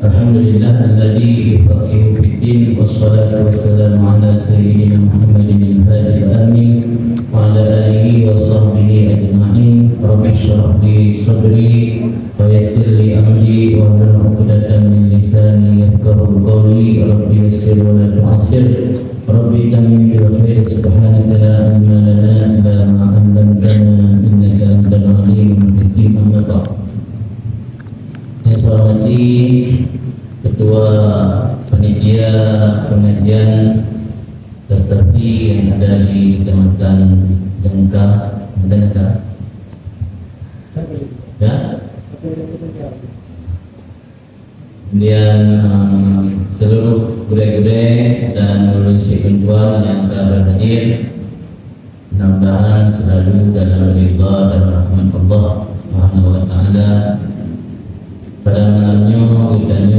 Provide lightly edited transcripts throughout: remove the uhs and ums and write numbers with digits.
Alhamdulillahilladzi yufaqihu fid-din wassalatu wassalamu ala sayyidina Muhammadin al-hadi al-amin wa ala alihi wa sahbihi ajma'in. Rabbi shrah li sadri wa yassir li amri wa hlul 'uqdatam min lisani yafqahu qawli. Rabbi yassir wa la tu'assir. Rabbi tammim bil khair. Subhanaka la ilma lana illa ma 'allamtana innaka antal 'alimul hakim. Amma ba'd. Yang saya hormati Ketua Panitia Pengajian Tastafi yang ada di Kecamatan Jangka, ya. Kemudian seluruh guru-guru dan lulusi kunjuan yang telah berhadir, mudah-mudahan selalu dalam ridha dan rahmat Allah Subhanahu wa taala. Pada malamnya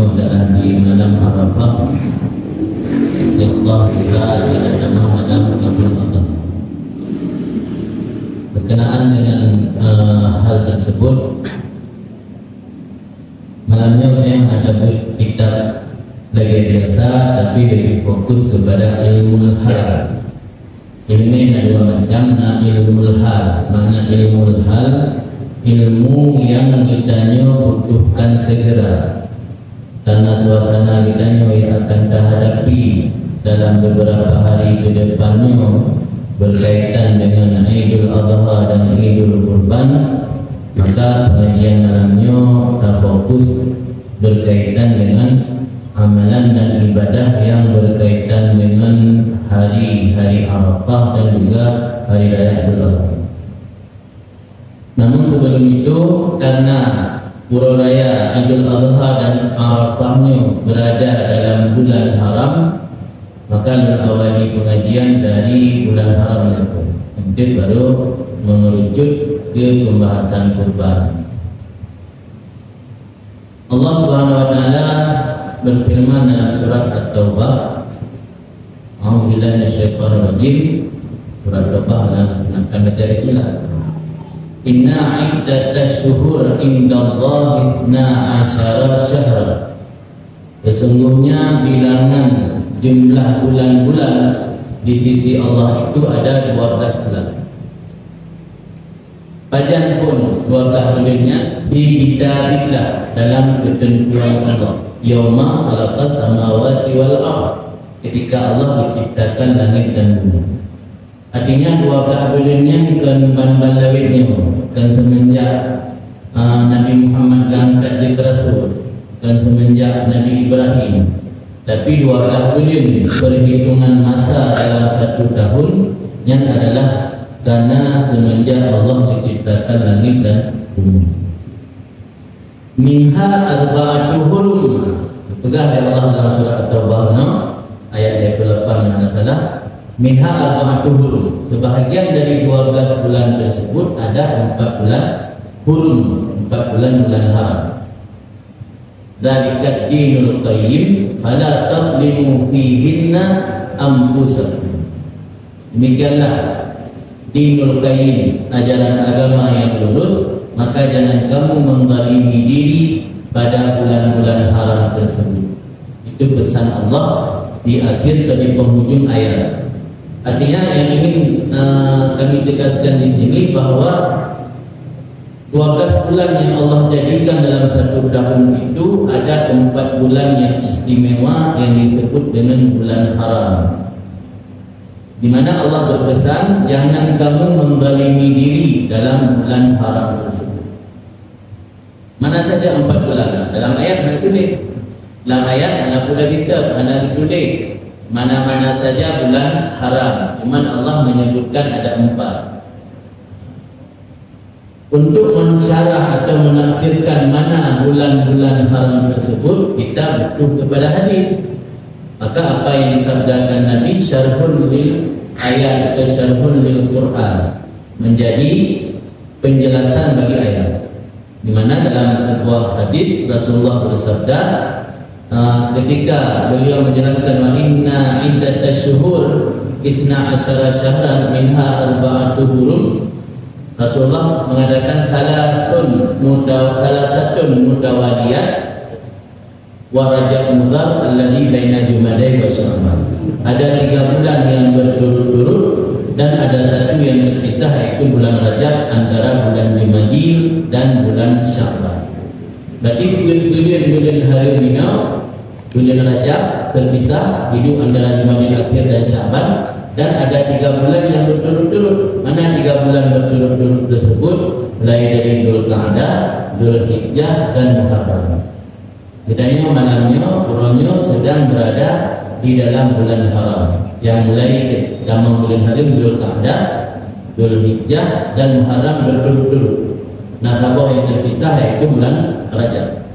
adalah di malam Arafah, Allah bisa ada malam kabul Allah. Berkenaan dengan hal tersebut, malamnya yang ada kitab lagi biasa, tapi lebih fokus kepada ilmu hal. Ilmu ada dua macam. Ilmu hal, mana ilmu hal? Ilmu yang kitanya butuhkan segera, karena suasana kitanya yang akan terhadapi dalam beberapa hari ke depannya berkaitan dengan Idul Adha dan Idul Kurban, maka pengajian malamnya terfokus berkaitan dengan amalan dan ibadah yang berkaitan dengan hari-hari Arafah dan juga hari raya Idul Adha. Namun sebelum itu, karena pura raya Idul Adha dan Arafahnya berada dalam bulan haram, maka awali pengajian dari bulan haram itu. Nanti baru mengerucut ke pembahasan kurban. Allah Subhanahu wa taala berfirman dalam surat At-Taubah, A'udzubillahi minasyaitonir rajim. Surat At-Taubah akan baca bismillah. Inna iddatash shuhur indallahi 12 syahra. Sesungguhnya bilangan jumlah bulan-bulan di sisi Allah itu ada 12 bulan. Pajan pun 12 bulannya di kitabillah, dalam ketentuan Allah. Yauma khalaqas samawati wal ardh, ketika Allah menciptakan langit dan bumi. Artinya 12 bulannya bukan ban-ban lawitnya, dan semenjak Nabi Muhammad diangkat jadi Rasul, dan semenjak Nabi Ibrahim. Tapi 12 bulan perhitungan masa dalam satu tahun yang adalah karena semenjak Allah menciptakan langit dan bumi. Minha arba'atu hurum. Pegang oleh Allah dalam surah At-Taubah ayat 28 mana salah. Minha arba'atu hurum. Sebahagian dari 12 bulan tersebut ada 4 bulan hurum, 4 bulan haram. Dzalika dinul qayyim fala tadlimu fihinna anfusakum. Demikianlah dinul qayyim, ajaran agama yang lurus, maka jangan kamu menzalimi diri pada bulan-bulan haram tersebut. Itu pesan Allah di akhir tadi penghujung ayat. Artinya yang ingin kami tegaskan di sini bahwa 12 bulan yang Allah jadikan dalam satu tahun itu ada 4 bulan yang istimewa yang disebut dengan bulan haram, di mana Allah berpesan jangan kamu menzalimi diri dalam bulan haram tersebut. Mana saja 4 bulan? Dalam ayat mana tulis? Dalam ayat mana pula kitab mana ditulis mana-mana saja bulan haram. Cuman Allah menyebutkan ada 4. Untuk mensyarah atau menafsirkan mana bulan-bulan haram tersebut, kita butuh kepada hadis. Maka apa yang disabdakan Nabi, syarhun lil ayat atau syarhun lil Quran, menjadi penjelasan bagi ayat. Di mana dalam sebuah hadis Rasulullah bersabda, ketika beliau menjelaskan wa inna iddatash shuhur 12 syahran minha arba'atu hurum, Rasulullah mengadakan salasatun mutawaliyat wa Rajab Mudhar alladhi baina Jumadai wa Sya'ban. Ada 3 bulan yang berturut-turut dan ada 1 yang terpisah, yaitu bulan Rajab antara bulan Jumadil dan bulan Sya'ban. Berarti bulan hari ini bulan Rajab terpisah, hidup antara Jumadil akhir dan Sya'ban, dan ada 3 bulan yang berturut-turut. Mana 3 bulan berturut-turut tersebut? Mulai dari Dzulqa'dah, Dzulhijjah dan Muharram. Bedanya malamnya, kurangnya sedang berada di dalam bulan haram, yang mulai dalam bulan haram Dzulqa'dah, Dzulhijjah dan Muharram berturut-turut. Nasabah yang terpisah yaitu bulan Rajab.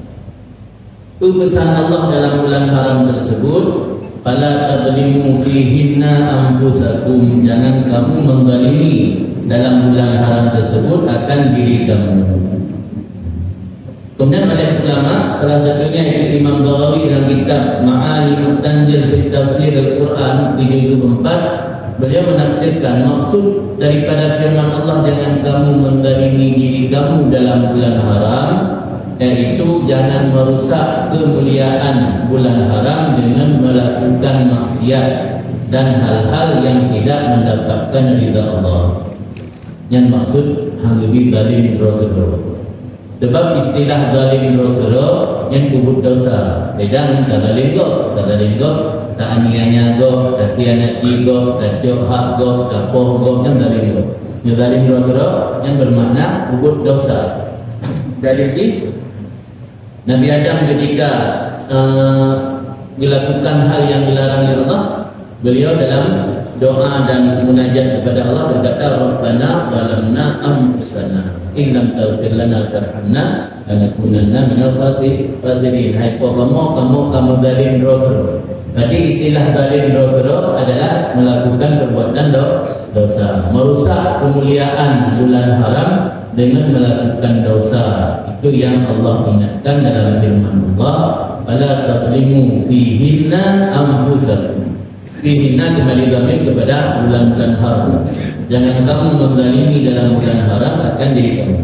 Itu pesan Allah dalam bulan haram tersebut, fala tadlimu fihinna anfusakum, jangan kamu menzalimi dalam bulan haram tersebut akan diri kamu. Kemudian oleh ulama, salah satunya itu Imam Baghawi dalam kitab Ma'alimut Tanzil fi Tafsir Al-Quran di juzuk 4, beliau menafsirkan maksud daripada firman Allah jangan kamu menzalimi diri kamu dalam bulan haram, yaitu jangan merusak kemuliaan bulan haram dengan melakukan maksiat dan hal-hal yang tidak mendapatkan ridha Allah. Yang maksud hanggebi zalim roh. Sebab istilah zalim roh yang kubut dosa. Beda dengan zalim go, tak aniaya go, tak khianati go, tak curhat go, tak poh go, yang zalim go. Yang zalim roh yang bermakna kubut dosa. Dari itu Nabi Adam ketika dilakukan hal yang dilarang oleh Allah, beliau dalam doa dan munajat kepada Allah berkata, Rabbana zalamna anfusana in lam taghfir lana warhamna lanakunanna minal khasirin. Hai kamu zalim roh. Berarti istilah zalim roh adalah melakukan perbuatan dosa, merusak kemuliaan bulan haram dengan melakukan dosa. Itu yang Allah ingatkan dalam firman Allah, fala tadlimu fihinna anfusakum. Fihinna kembali dhamir kepada bulan-bulan haram. Jangan kamu menzalimi dalam bulan haram akan diri kamu.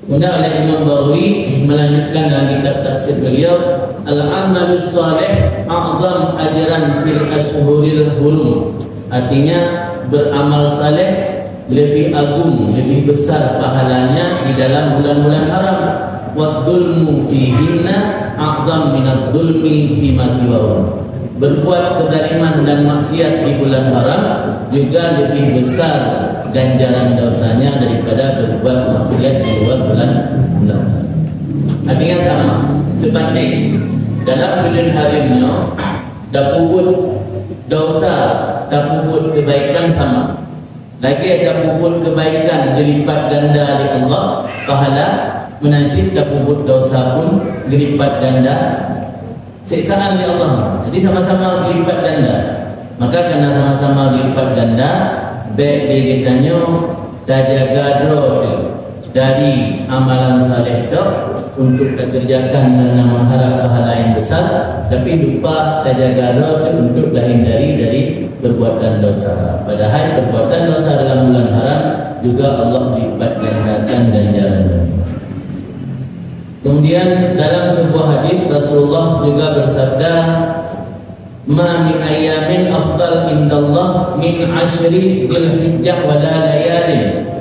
Kemudian oleh Imam Baghawi melanjutkan dalam kitab tafsir beliau, al-amalus salih a'zam ajran fil ashhuril hurum. Artinya beramal saleh lebih agung, lebih besar pahalanya di dalam bulan-bulan haram. Wa dzulmu fihinna a'zam minadz dzulmi fima siwahu. Berbuat kezaliman dan maksiat di bulan haram juga lebih besar ganjaran dosanya daripada berbuat maksiat di luar bulan haram. Artinya sama, sebanding dalam bulan haramnya dapubut dosa, dapubut kebaikan sama. Lagi ada puput kebaikan dilipat ganda oleh Allah, pahala menasib dapubut dosa pun dilipat ganda siksaan oleh Allah. Jadi sama-sama dilipat ganda. Maka karena sama-sama dilipat ganda, baik ditanya dah jaga dari amalan saleh itu untuk dikerjakan dengan mengharap pahala yang besar, tapi lupa dah jaga untuk hindari dari perbuatan dosa. Padahal perbuatan dosa dalam bulan haram juga Allah lipat gandakan ganjarannya. Kemudian dalam sebuah hadis Rasulullah juga bersabda, ma min ayamin afdal indallah min ashri dzulhijjah wa layalin.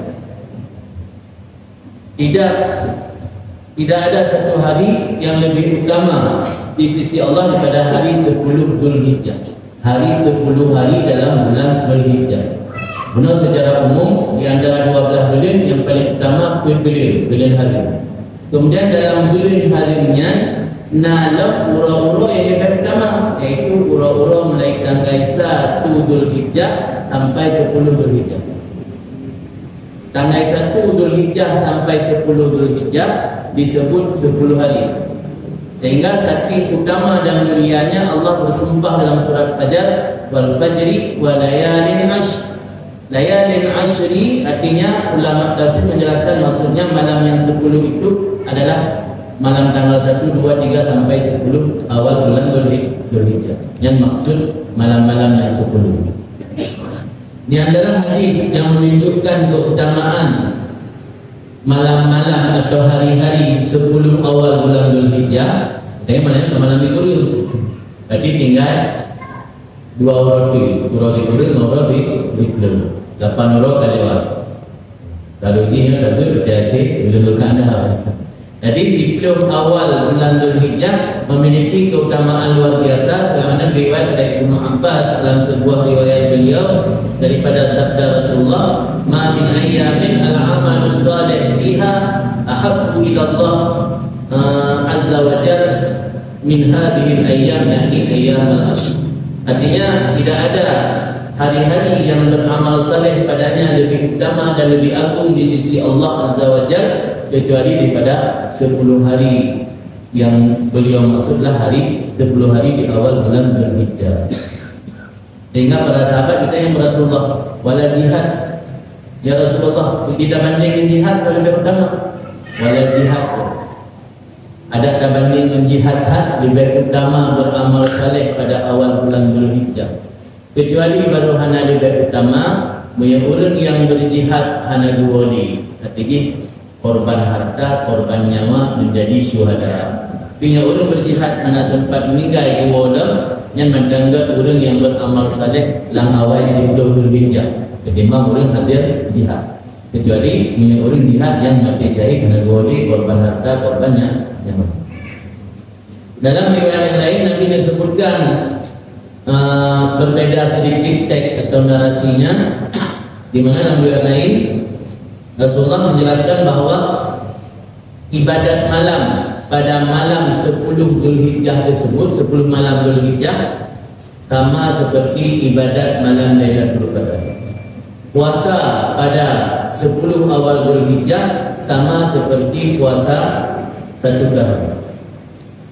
Tidak ada satu hari yang lebih utama di sisi Allah daripada hari 10 Dzulhijjah. Hari 10 hari dalam bulan Dzulhijjah. Benar secara umum di antara 12 bulan yang paling utama bulan hari. Kemudian dalam bulan harinya nalam ura-ura yang lebih utama, yaitu ura-ura mulai tanggal 1 Dzulhijjah sampai 10 Dzulhijjah. Tanggal 1 Dzulhijjah sampai 10 Dzulhijjah disebut 10 hari. Sehingga saking utama dan mulianya Allah bersumpah dalam surat Fajar, wal fajri wa layalin ashr. Layalin ashri artinya ulama tafsir menjelaskan maksudnya malam yang 10 itu adalah malam tanggal 1, 2, 3 sampai 10 awal bulan Dzulhijjah. Yang maksud malam-malam yang 10. Ini adalah hadis yang menunjukkan keutamaan malam-malam atau hari-hari 10 awal bulan Dzulhijjah Tapi malam minggu dulu. Berarti tinggal 2 roti kurang, 2 roti belum. 8 roti lewat. Kalau dia kata berarti belum berkanda. Jadi di 10 awal bulan Dzulhijjah memiliki keutamaan luar biasa sebagaimana riwayat dari Ibnu Abbas dalam sebuah riwayat beliau daripada sabda Rasulullah, "Ma min ayyamin al-amalus salih fiha ahabbu ila Allah azza wa jalla min hadhihi al-ayyam, yakni ayyam al-ashr." Artinya tidak ada hari-hari yang beramal saleh padanya lebih utama dan lebih agung di sisi Allah azza wa jalla kecuali daripada 10 hari yang beliau maksudlah 10 hari di awal bulan Dzulhijjah. Sehingga para sahabat kita yang Rasulullah, wala jihad ya Rasulullah, kita bandingin jihad lebih utama. Wala jihad, ada bandingin jihad lebih utama beramal saleh pada awal bulan Dzulhijjah. Kecuali baru hana lebih utama orang yang berjihad hana dua ni. Artinya korban harta, korban nyawa menjadi syuhada. Punya orang berjihad hana sempat meninggal di wadah yang mendangat orang yang beramal saleh lang awal 10 Dzulhijjah. Ketimbang orang hadir jihad. Kecuali punya orang jihad yang mati syahid hana dua ni, korban harta, korbannya nyawa. Dalam riwayat yang lain Nabi disebutkan berbeda sedikit teks atau narasinya, di mana dalam riwayat lain Rasulullah menjelaskan bahawa ibadat malam pada malam 10 Dzulhijjah tersebut, 10 malam Dzulhijjah sama seperti ibadat malam Lailatul Qadar. Puasa pada 10 awal Dzulhijjah sama seperti puasa 1 tahun.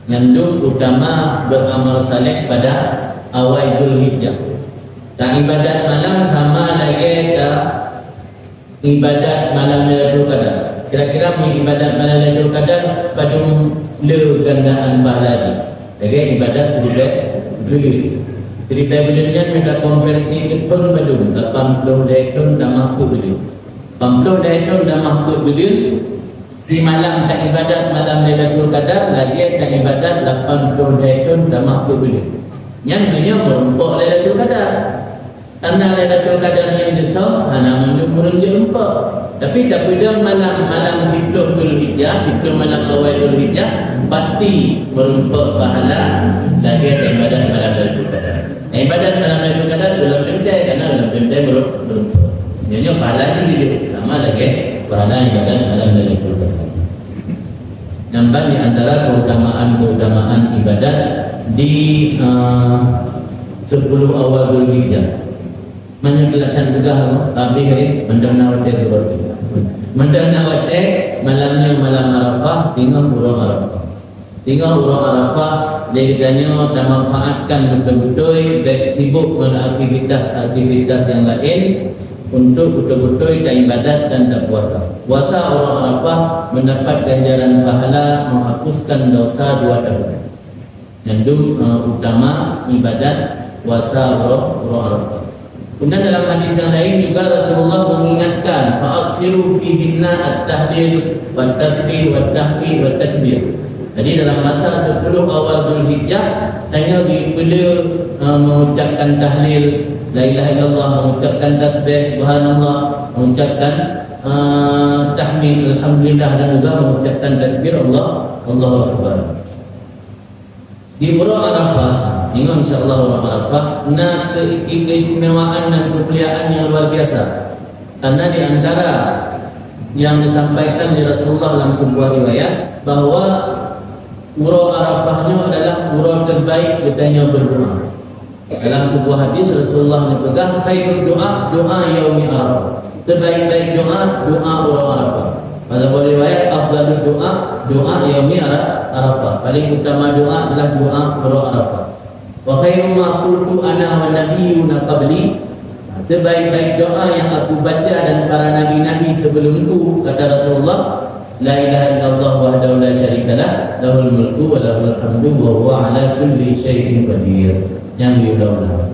Yang utama beramal saleh pada awal Dzulhijjah. Dan ibadat malam sama lagi ibadat malam Lailatul Qadar. Kira-kira ibadat malam Lailatul Qadar pada le gandaan bahalagi. Lagi ibadat sedikit dulu. Cerita bedanya mereka konversi ke pun badung 80 daikun dah mampu beli. 80 daikun dah mampu beli. Di malam tak ibadat malam Lailatul Qadar, lagi tak ibadat 80 daikun dah mampu beli. Yang dunia merumpuk Lailatul Qadar. Karena Lailatul Qadar yang besar hanya menunjuk empat. Tapi tak pada malam-malam 10 Dzulhijjah, 10 malam awal Dzulhijjah pasti merumpuk pahala lagi ada ibadat malam Lailatul Qadar. Ibadat malam Lailatul Qadar belum tentu karena belum tentu merumpuk. Nyonya pahala ni dia sama lagi pahala ibadat malam Lailatul Qadar. Nampak di antara keutamaan ibadat di 10 awal Dzulhijjah. Menyebutkan juga tapi hari mendana wate seperti mendana wate malamnya malam Arafah tinggal urang Arafah. Tinggal urang Arafah dia memanfaatkan betul-betul baik sibuk dengan aktivitas yang lain untuk betul-betul ibadat dan tak puasa. Puasa urang Arafah mendapat ganjaran pahala menghapuskan dosa 2 tahun. Yang utama ibadat puasa urang Arafah. Kemudian dalam hadis yang lain juga Rasulullah mengingatkan fa'aksiru fihinna at-tahlil wat-tasbih wat-tahmid wat-takbir. Jadi dalam masa 10 awal Dzulhijjah hanya bila mengucapkan tahlil la ilaha illallah, mengucapkan tasbih subhanallah, mengucapkan tahmid alhamdulillah dan juga mengucapkan takbir Allahu akbar. Di Urang Arafah, ingat insyaAllah Urang Arafah nak keistimewaan dan kemuliaan yang luar biasa. Karena di antara yang disampaikan di Rasulullah dalam sebuah riwayat bahawa Urang Arafahnya adalah urang terbaik katanya berdoa. Dalam sebuah hadis Rasulullah menegaskan khairul doa yaumi Arafah. Sebaik-baik doa Urang Arafah. Pada riwayat afdalul doa yaumi Arafah. Paling utama doa adalah doa Urang Arafah. Wa khairu ma qultu ana wa nabiyyuna qabli. Sebaik-baik doa yang aku baca dan para nabi-nabi sebelumku, kata Rasulullah, la ilaha illallah wahdahu la syarikalah, lahul mulku wa lahul hamdu wa huwa ala kulli syai'in qadir. Yang diulang-ulang.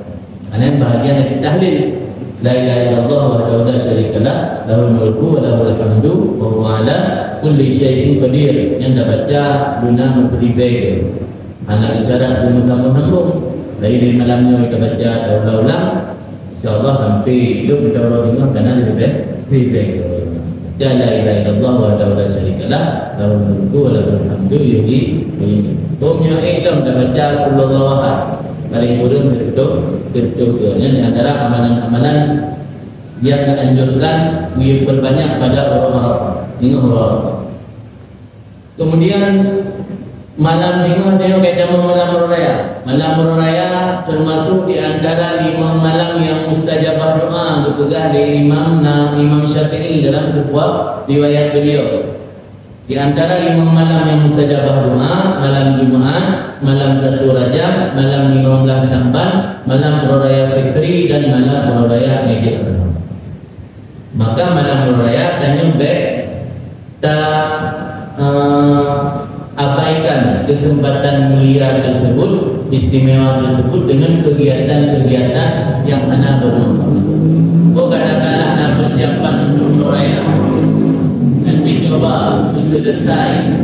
Ana bahagian dari tahlil. La ilaha illallah wahdahu la syarikalah, lahul mulku wa lahul hamdu wa huwa ala kulli syai'in qadir. Yang dah baca guna mempelibeg anak isyarat guna sambung-sambung dari malamnya kita baca ulang-ulang, insyaallah sampai hidup kita orang kena lebih la ilaha illallah wahdahu la syarikalah, lahul mulku wa lahul hamdu yuhyi wa yumiitu. Qomnya ikam dah baca kullallahu ahad paling burung berdoa. Ini adalah amalan-amalan yang dianjurkan berbanyak pada orang-orang. Kemudian malam lima dia kata malam raya. Malam raya termasuk di antara 5 malam yang mustajabah doa dipegang di Imam Syafi'i dalam sebuah riwayat beliau. Di antara 5 malam yang mustajabah doa, malam Jumaat, malam 1 Rajab, malam 15 Sya'ban, malam Raya Fitri dan malam Raya Idul. Maka malam Raya tanya baik tak abaikan kesempatan mulia tersebut, istimewa tersebut dengan kegiatan-kegiatan yang ana bermanfaat. Katakanlah ana persiapan untuk Raya. Nanti coba selesai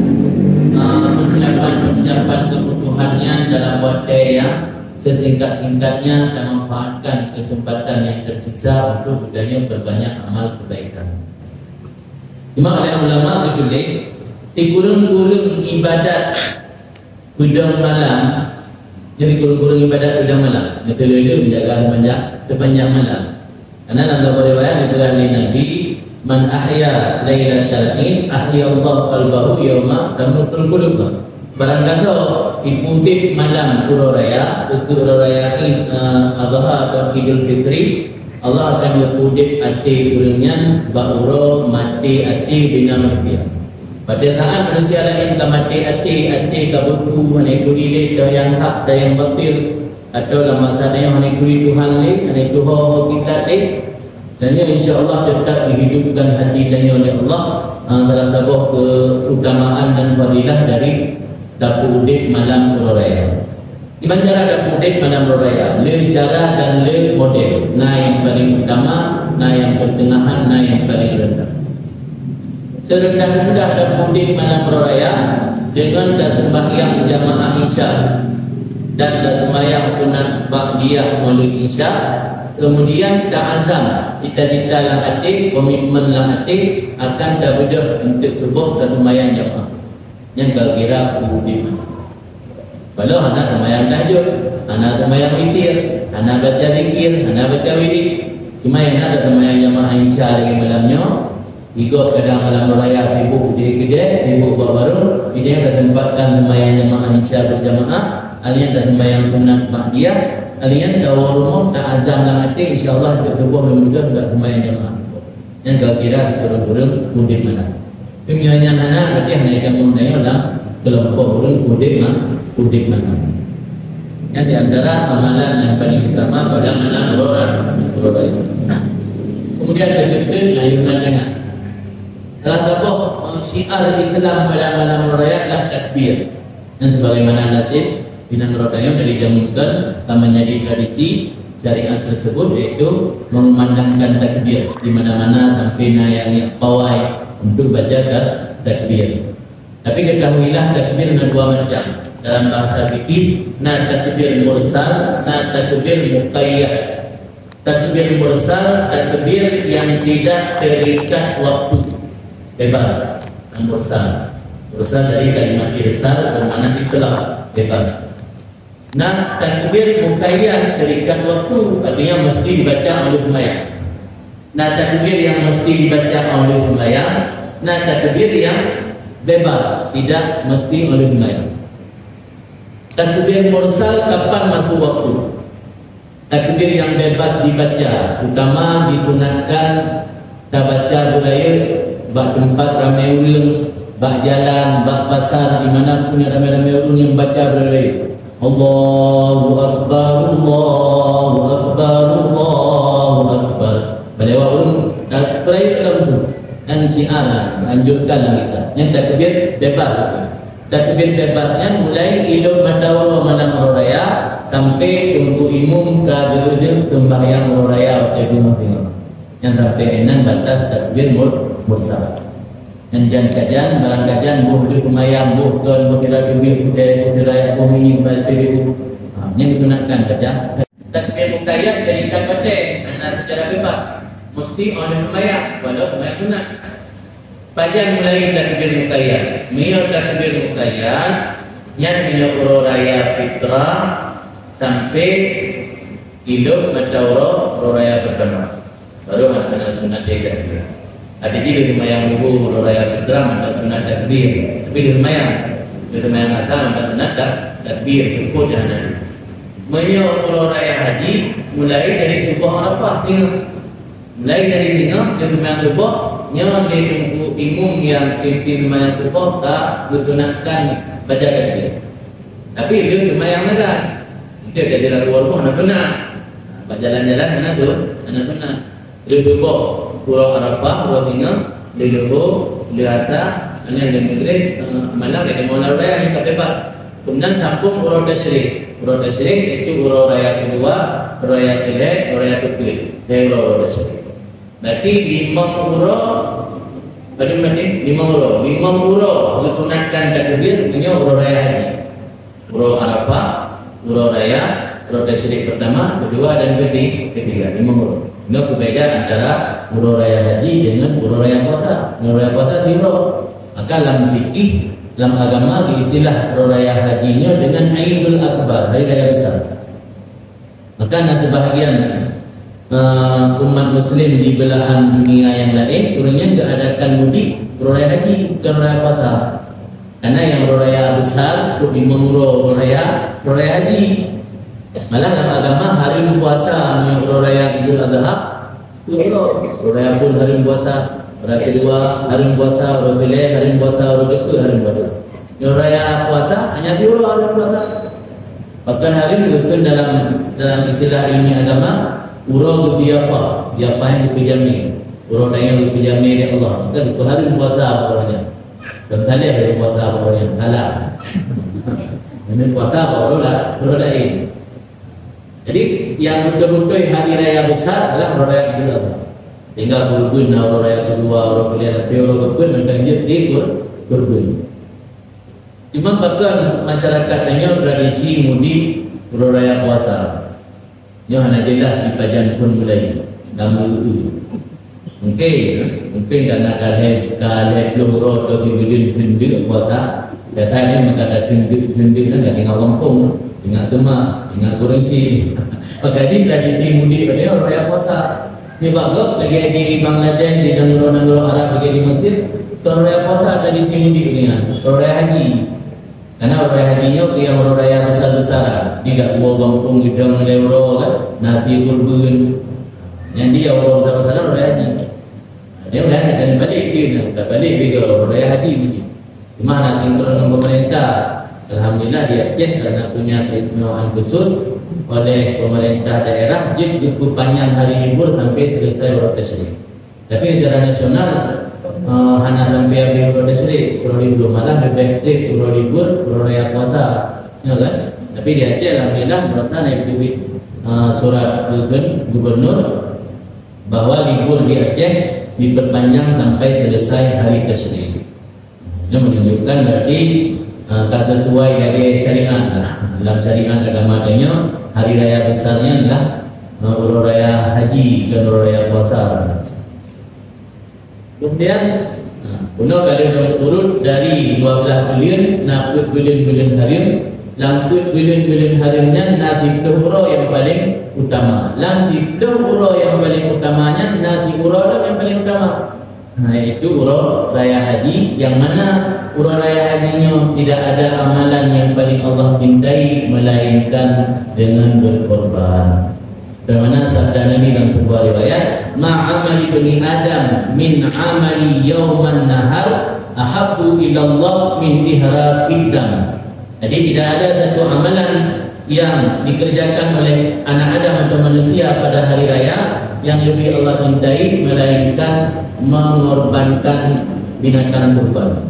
persiapan kebutuhannya dalam waktu yang sesingkat-singkatnya dan memanfaatkan kesempatan yang tersisa untuk budaya berbanyak amal kebaikan. Cuma ada ulama ditulis di kurung-kurung ibadat hudang malam, jadi kurung-kurung ibadat hudang malam betul itu menjaga sepanjang malam. Karena dalam riwayat dikatakan Nabi, man ahya lailatal id ahya Allah qalbahu yauma tamutul qulub. Barang kata iputip malam Raya Id Adha atau Idul Fitri, Allah akan mengutip hati kurangnya ba'uro mati hati bina manusia. Pada saat manusia lain telah mati hati kabutu hanikuri dia yang hak dan yang batil, atau dalam masa yang hanikuri Tuhan ni hanik Tuhan kita ni, dan insya-Allah tetap dihidupkan hati dan oleh Allah. Salah satu keutamaan dan fadilah dari dapur udik malam Raya. Di mana cara dapur udik malam Raya? Le cara dan le model. Nah yang paling utama, nah yang pertengahan, nah yang paling rendah. Serendah-rendah dapur udik malam Raya dengan dah sembahyang jamaah Isya dan dah sembahyang sunat ba'diyah maulid Isya. Kemudian dah azam cita-cita lah hati, komitmen lah hati akan dah berdoa untuk subuh dan sembahyang jamaah. Yang kira di mana? Kalau anak sembahyang tahajud, anak sembahyang witir, anak baca zikir, anak baca wirid. Cuma yang ada sembahyang jamaah Isya lagi malamnya, ikut kadang malam raya sibuk di kedai, sibuk buat warung, dia dah tempatkan sembahyang jamaah Isya berjamaah, alian dah sembahyang sunat ba'diyah, alian dah warung tak azam lah hati, insya-Allah untuk subuh mudah dah sembahyang jamaah. Yang kira turun-turun mudik mana? Pemilihan anak berarti hanya kamu daya dalam kelompok orang kudik mana. Yang di antara amalan yang paling utama pada malam Raya. Kemudian kejutan ayunan dengan salah satu syiar Islam pada malam Raya adalah takbir. Dan sebagaimana nanti Binan Rodanya sudah dijamukan menjadi tradisi syariat tersebut, yaitu mengumandangkan takbir di mana-mana sampai nayangnya pawai untuk baca takbir. Tapi ketahuilah takbir ada 2 macam dalam bahasa fikih, na takbir mursal, na takbir muqayyad. Takbir mursal, takbir yang tidak terikat waktu, bebas. Mursal dari kalimat irsal bermakna itlaq, bebas. Nah, takbir muqayyad terikat waktu, artinya mesti dibaca oleh sembahyang. Nah, takbir yang mesti dibaca oleh sembahyang, nah takbir yang bebas, tidak mesti oleh sembahyang. Takbir mursal kapan masuk waktu? Takbir yang bebas dibaca, utama disunatkan tak baca budaya bak tempat ramai orang, bak jalan, bak pasar, di mana pun ramai-ramai orang yang baca budaya. Allahu Akbar, Allahu Akbar, Allahu Akbar. Pada orang tak peraya langsung dan syiar anjurkanlah kita. Yang takbir bebas. Takbir bebasnya mulai hidup matahari malam Raya sampai tunggu imum ke duduk sembahyang raya waktu tengah yang sampai enan batas takbir mursal. Dan kajian barang kajian duduk sembahyang bukan kira duduk kira komuni balik yang disunatkan kajian. Takbir muqayyad jadikan baca secara bebas. Mesti oleh sembahyang walau sembahyang sunat. Kajian mulai takbir muqayyad. Mio takbir muqayyad yang menyuruh raya fitrah sampai hidup macam raya pertama. Baru ada sunat takbir. Ada juga di mayang buku raya fitrah macam sunat takbir. Tapi di mayang asal macam sunat takbir cukup jangan. Menyuruh raya haji mulai dari sebuah Arafah tengah. Mulai dari tengah di mayang tubuh nya ditunggu imum yang pimpin mayang tubuh tak disunatkan baca takbir. Tapi dia sembahyang negan. Dia jadi luar rumah nak sunat. Jalan-jalan anak sunat. Dia tubuh Pura Arafah, Pura Singa, dia luhur, dia asar, anak dia maghrib, malam dia mau raya yang tak bebas. Kemudian sambung Pura Tasyrik. Pura Tasyrik itu Pura Raya kedua, Raya Kelek, Raya Kepil. Dia Pura Tasyrik. Berarti 5 pura. Lima pura disunatkan takbir punya Pura Raya Haji. Pura Arafah, Pura Raya, Pura Tasyrik pertama, kedua dan ketiga. 5 pura. Ini perbezaan antara Pura Raya Haji dengan Pura Raya Puasa. Pura Raya Puasa 5. Maka dalam fikih, dalam agama diistilah Pura Raya Hajinya dengan Aidul Akbar, hari raya besar. Maka sebahagian umat muslim di belahan dunia yang lain kurangnya enggak adakan mudik Pura Raya Haji bukan Raya Puasa. Karena yang Pura Raya besar itu di Pura Raya Haji. Malah dalam agama hari puasa yang Pura Raya Idul Adha itu Pura Raya pun hari puasa, Raya kedua hari puasa, Raya Kelek hari puasa, Raya Kepil hari puasa. Yang Raya puasa hanya 2 hari puasa. Bahkan hari bukan dalam istilah ilmu agama Uro biyafa yang dipijami, uro yang dipijami oleh Allah. Kan itu hari puasa orangnya. Dan tadi hari puasa orangnya salah. Ini puasa orang lain. Jadi yang betul-betul hari raya besar adalah raya Idul Adha. Tinggal kurban, raya kedua, raya ketiga, raya kurban, dan dia kurban. Cuma bahkan masyarakatnya tradisi mudik raya puasa. Yang hanya jelas di kajian pun mulai nama itu. Mungkin karena kalau belum roh atau tunjuk puasa, datanya maka ada tunjuk kan tak tinggal kampung, tinggal rumah, tinggal kursi. Maka di tradisi mudik pada raya puasa. Ini bagus lagi di Bangladesh, di negara Arab, lagi di Mesir. Kalau raya puasa tradisi mudik ni, raya haji. Karena raya hajinya dia raya besar-besaran. Tidak buat kampung di dalam lewro kan, nasi kurban. Yang dia orang besar-besaran raya haji. Dia dah nak balik dia, dah balik dia raya haji ni. Cuma nak sinkron dengan pemerintah. Alhamdulillah di Aceh karena punya keistimewaan khusus oleh pemerintah daerah, jadi cukup panjang hari libur sampai selesai Pura Tasyrik. Tapi secara nasional hanya sampai habis Pura Tasyrik, Pura libur malah lebih aktif Pura libur, Pura Raya Puasa, ya kan? Tapi di Aceh alhamdulillah merasa naik duit surat gubernur bahwa libur di Aceh diperpanjang sampai selesai hari Tasyrik. Ini menunjukkan berarti tak sesuai dari syariat. Dalam syariat agama adanya hari raya besarnya adalah Pura Raya Haji dan Pura Raya Puasa. Kemudian puno kalau urut dari 12 bulan, naput bulan-bulan harim, lamput bulan-bulan harimnya nasi pura yang paling utama. Nasi pura yang paling utamanya nasi pura yang paling utama. Nah itu Pura Raya Haji, yang mana Pura Raya Hajinya tidak ada amalan yang paling Allah cintai melainkan dengan berkorban. Bagaimana sabda Nabi dalam sebuah riwayat, ma'amali bani Adam min amali yawman nahar ahabbu ilallah min ihraqid dam. Jadi tidak ada satu amalan yang dikerjakan oleh anak Adam atau manusia pada hari raya yang lebih Allah cintai melainkan mengorbankan binatang kurban.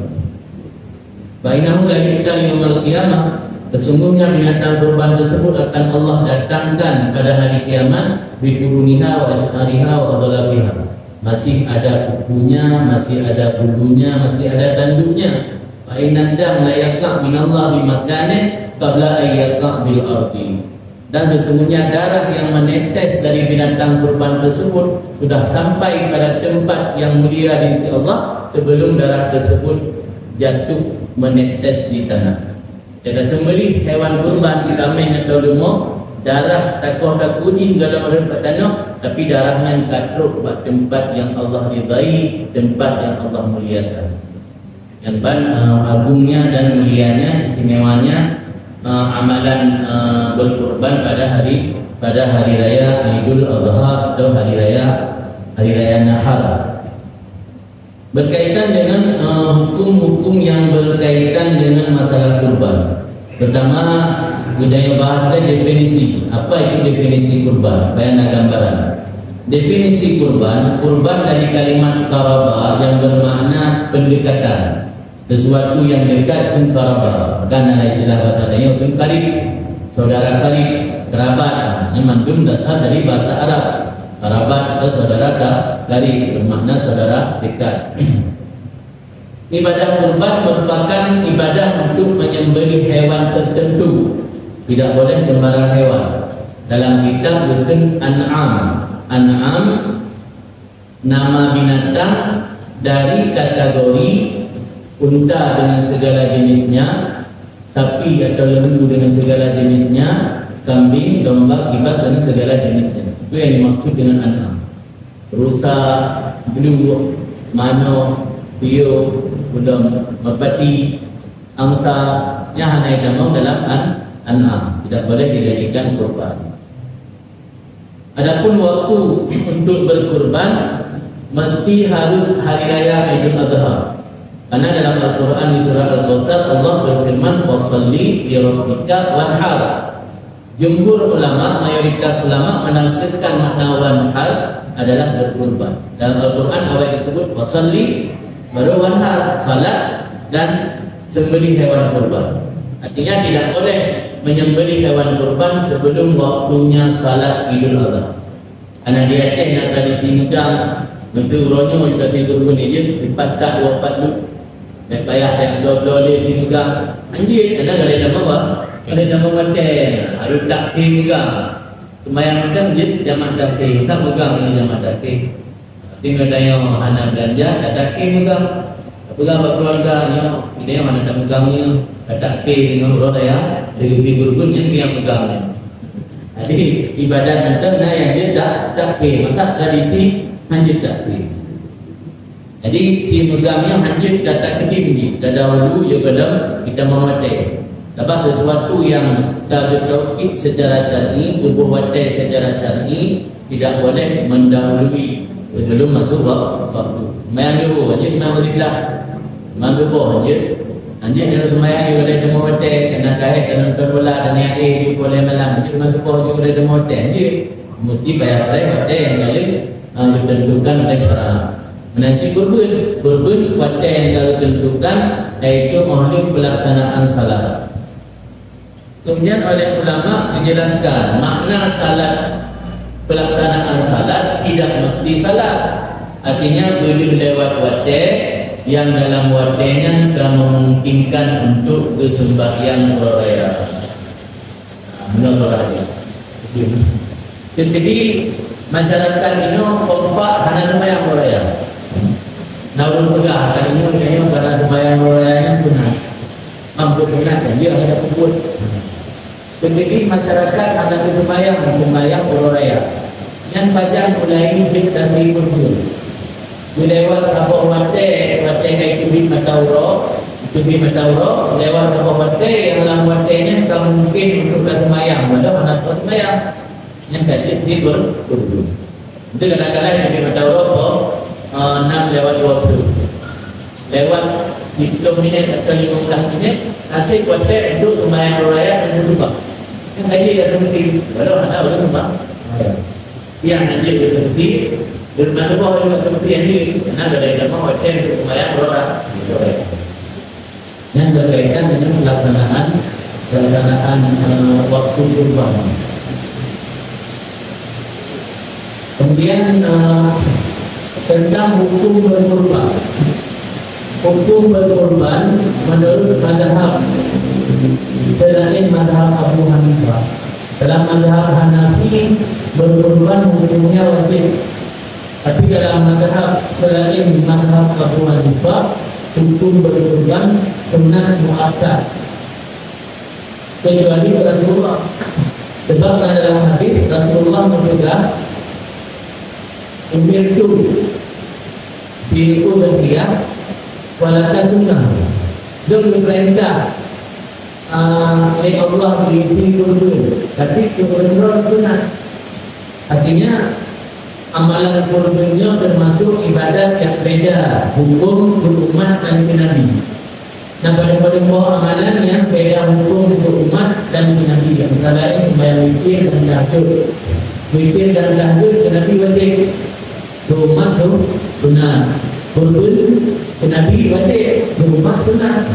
Bainahu la yu'ta yaumil qiyamah Sesungguhnya binatang kurban tersebut akan Allah datangkan pada hari kiamat biquruniha wa asariha wa adlabiha. Masih ada kukunya, masih ada bulunya, masih ada tanduknya. Fa inna dam la yaqa' min Allah bi makanin qabla an yaqa' bil ardi. Dan sesungguhnya darah yang menetes dari binatang kurban tersebut sudah sampai pada tempat yang mulia di sisi Allah sebelum darah tersebut jatuh menetes di tanah. Jika sembelih hewan kurban, kambing atau lembu, darah takoh tak kunyi dalam tempat tanah, tapi darahnya katruk pada tempat yang Allah ridai, tempat yang Allah muliakan. Yang agungnya dan mulianya, istimewanya amalan berkurban pada hari raya Idul Adha atau hari raya Nahar. Berkaitan dengan hukum-hukum yang berkaitan dengan masalah kurban. Pertama, budaya bahas definisi. Apa itu definisi kurban? Bayangkan gambaran. Definisi kurban dari kalimat qaraba yang bermakna pendekatan. Sesuatu yang dekat dengan qaraba. Dan ada istilah bahasanya itu qarib, saudara qarib, kerabat. Ini mandum dasar dari bahasa Arab. Kerabat atau saudara qarib bermakna saudara dekat. Ibadah kurban merupakan ibadah untuk menyembelih hewan tertentu. Tidak boleh sembarang hewan. Dalam kitab bukan an'am. An'am nama binatang dari kategori unta dengan segala jenisnya, sapi atau lembu dengan segala jenisnya, kambing, domba, kibas dengan segala jenisnya. Itu yang dimaksud dengan an'am. Rusa, belut, mano, hiu, udang, merpati, angsa, yang hanya ditamang dalam an'am. Tidak boleh dijadikan kurban. Adapun waktu untuk berkurban mesti harus hari raya Idul Adha. Karena dalam Al-Quran di surah Al-Qasas Allah berfirman "Fasholli li rabbika wanhar". Jumhur ulama, mayoritas ulama menafsirkan makna wanhar adalah berkurban. Dalam Al-Quran awal disebut "Fasholli", baru wanhar, salat dan sembelih hewan kurban. Artinya tidak boleh menyembelih hewan kurban sebelum waktunya salat Idul Adha. Karena dia nak tradisi muda, mesti uronyo kita tidur pun dia dipatah 24 dan payah dan dua-dua dia juga anjir, ada gak ada nama ada nama mati, ada takhir juga kemayang kan dia jamak takhir, tak megang ini jamak takhir tinggal ada yang anak belanja, ada takhir juga pegang keluarganya, ini yang mana tak megangnya ada takhir dengan orang ya dari figur pun yang megangnya. Jadi ibadat kita yang dia tak takhir, maka tradisi anjir takhir. Jadi si megangnya hanjut tak ketinggi, tak dahulu ya dalam kita memakai. Dapat sesuatu yang tak bertauhid secara syar'i, berbuat secara syar'i tidak boleh mendahului sebelum masuk waktu. Mayang dulu wajib mengambillah, mengambil wajib. Anjir dalam semayang juga ada memakai, kena kahit, kena terbola dan yang boleh malam. Jadi mengambil juga ada memakai. Anjir mesti bayar yang kali ditentukan oleh syara. Menansi kurban wajah yang kalau ditentukan yaitu mohon pelaksanaan salat. Kemudian oleh ulama dijelaskan makna salat, pelaksanaan salat tidak mesti salat. Artinya boleh lewat wajah yang dalam wajahnya memungkinkan untuk bersembahyang raya. Menurut saya. Jadi masyarakat ini kompak hanya sembahyang raya. Namun pegah kan ini pada sembahyang raya punah. Mampu punah dan dia ada kubur. Jadi masyarakat ada sembahyang raya. Yang bacaan mulai kita berjul. Lewat kapal wate kayak kubik matauro, lewat kapal wate yang dalam watenya tak mungkin untuk sembahyang. Ada mana sembahyang yang tadi berjul. Itu kadang-kadang kubik matauro 6 lewat 20 lewat 20 minit atau 15 minit asik kuatnya untuk sembahyang raya dan berubah yang tadi ada mesti baru ada orang rumah yang nanti berhenti bermana bahawa juga seperti yang ini karena ada yang mau kuatnya untuk sembahyang raya yang berkaitan dengan pelaksanaan pelaksanaan waktu kurban. Kemudian tentang hukum berkurban. Hukum berkurban menurut mazhab selain mazhab Abu Hanifah. Dalam mazhab Hanafi berkurban hukumnya wajib. Tapi dalam mazhab selain mazhab Abu Hanifah, hukum berkurban sunat muakkad. Kecuali Rasulullah. Sebab dalam hadis Rasulullah mencegah umirtu bil udhiyah walakan sunnah. Dia diperintah oleh Allah beri kurban, tapi kurban sunat. Artinya amalan kurbannya termasuk ibadat yang beda hukum untuk umat dan Nabi. Nah, pada amalan yang beda hukum untuk umat dan Nabi. Antara lain sembahyang witir dan tahajud. Witir dan tahajud Nabi wajib. Umat sunat. Kurban Nabi wajib. Umat sunat.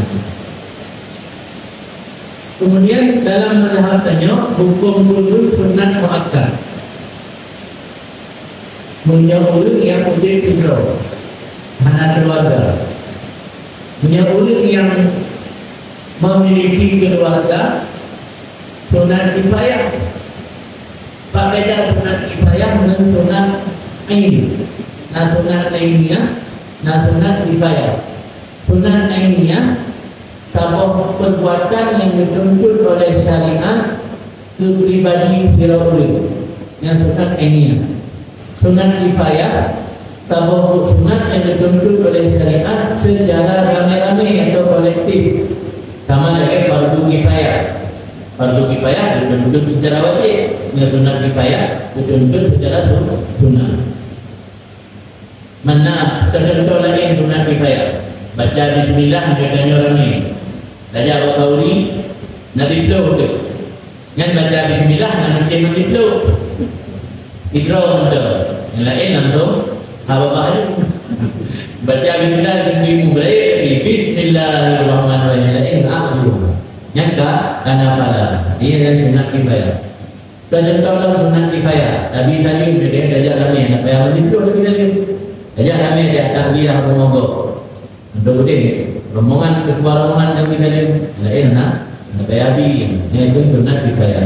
Kemudian dalam mazhab tanya hukum kurban sunat muakkad. Menyebut yang wajib fitrah anak keluarga. Menyebut yang memiliki keluarga sunat kifayah. Berbeda sunat kifayah dengan sunat ain. Nah, sunat ainnya, nah sunat kifayah. Sunat ainnya sebuah perbuatan yang dituntut oleh syariat kepribadi siraul. Yang sunat ainnya. Sunat kifayah sebuah sunat yang dituntut oleh syariat secara ramai-ramai atau kolektif. Sama dengan fardu kifayah. Fardu kifayah dituntut secara wajib. Yang sunat kifayah dituntut secara sunnah. Mana tercontoh lain sunat kifayah? Baca bismillah katanya orang ni. Saja Abu Qauri Nabi Pluh tu. Yang baca bismillah Nabi Pluh. Idraw tu. Yang lain langsung apa-apa baca bismillah tinggi mulai bismillahirrahmanirrahim. Yang lain akhir. Yang karena pada dia yang sunat kifayah. Tercontoh sunat kifayah. Nabi Talim dia ajak kami apa yang Nabi Pluh Nabi Talim. Ajak kami dia tahbirah bermogok. Untuk dia rombongan ketua rombongan Nabi Talim. Lain Nabi Abi yang itu sunat kifayah.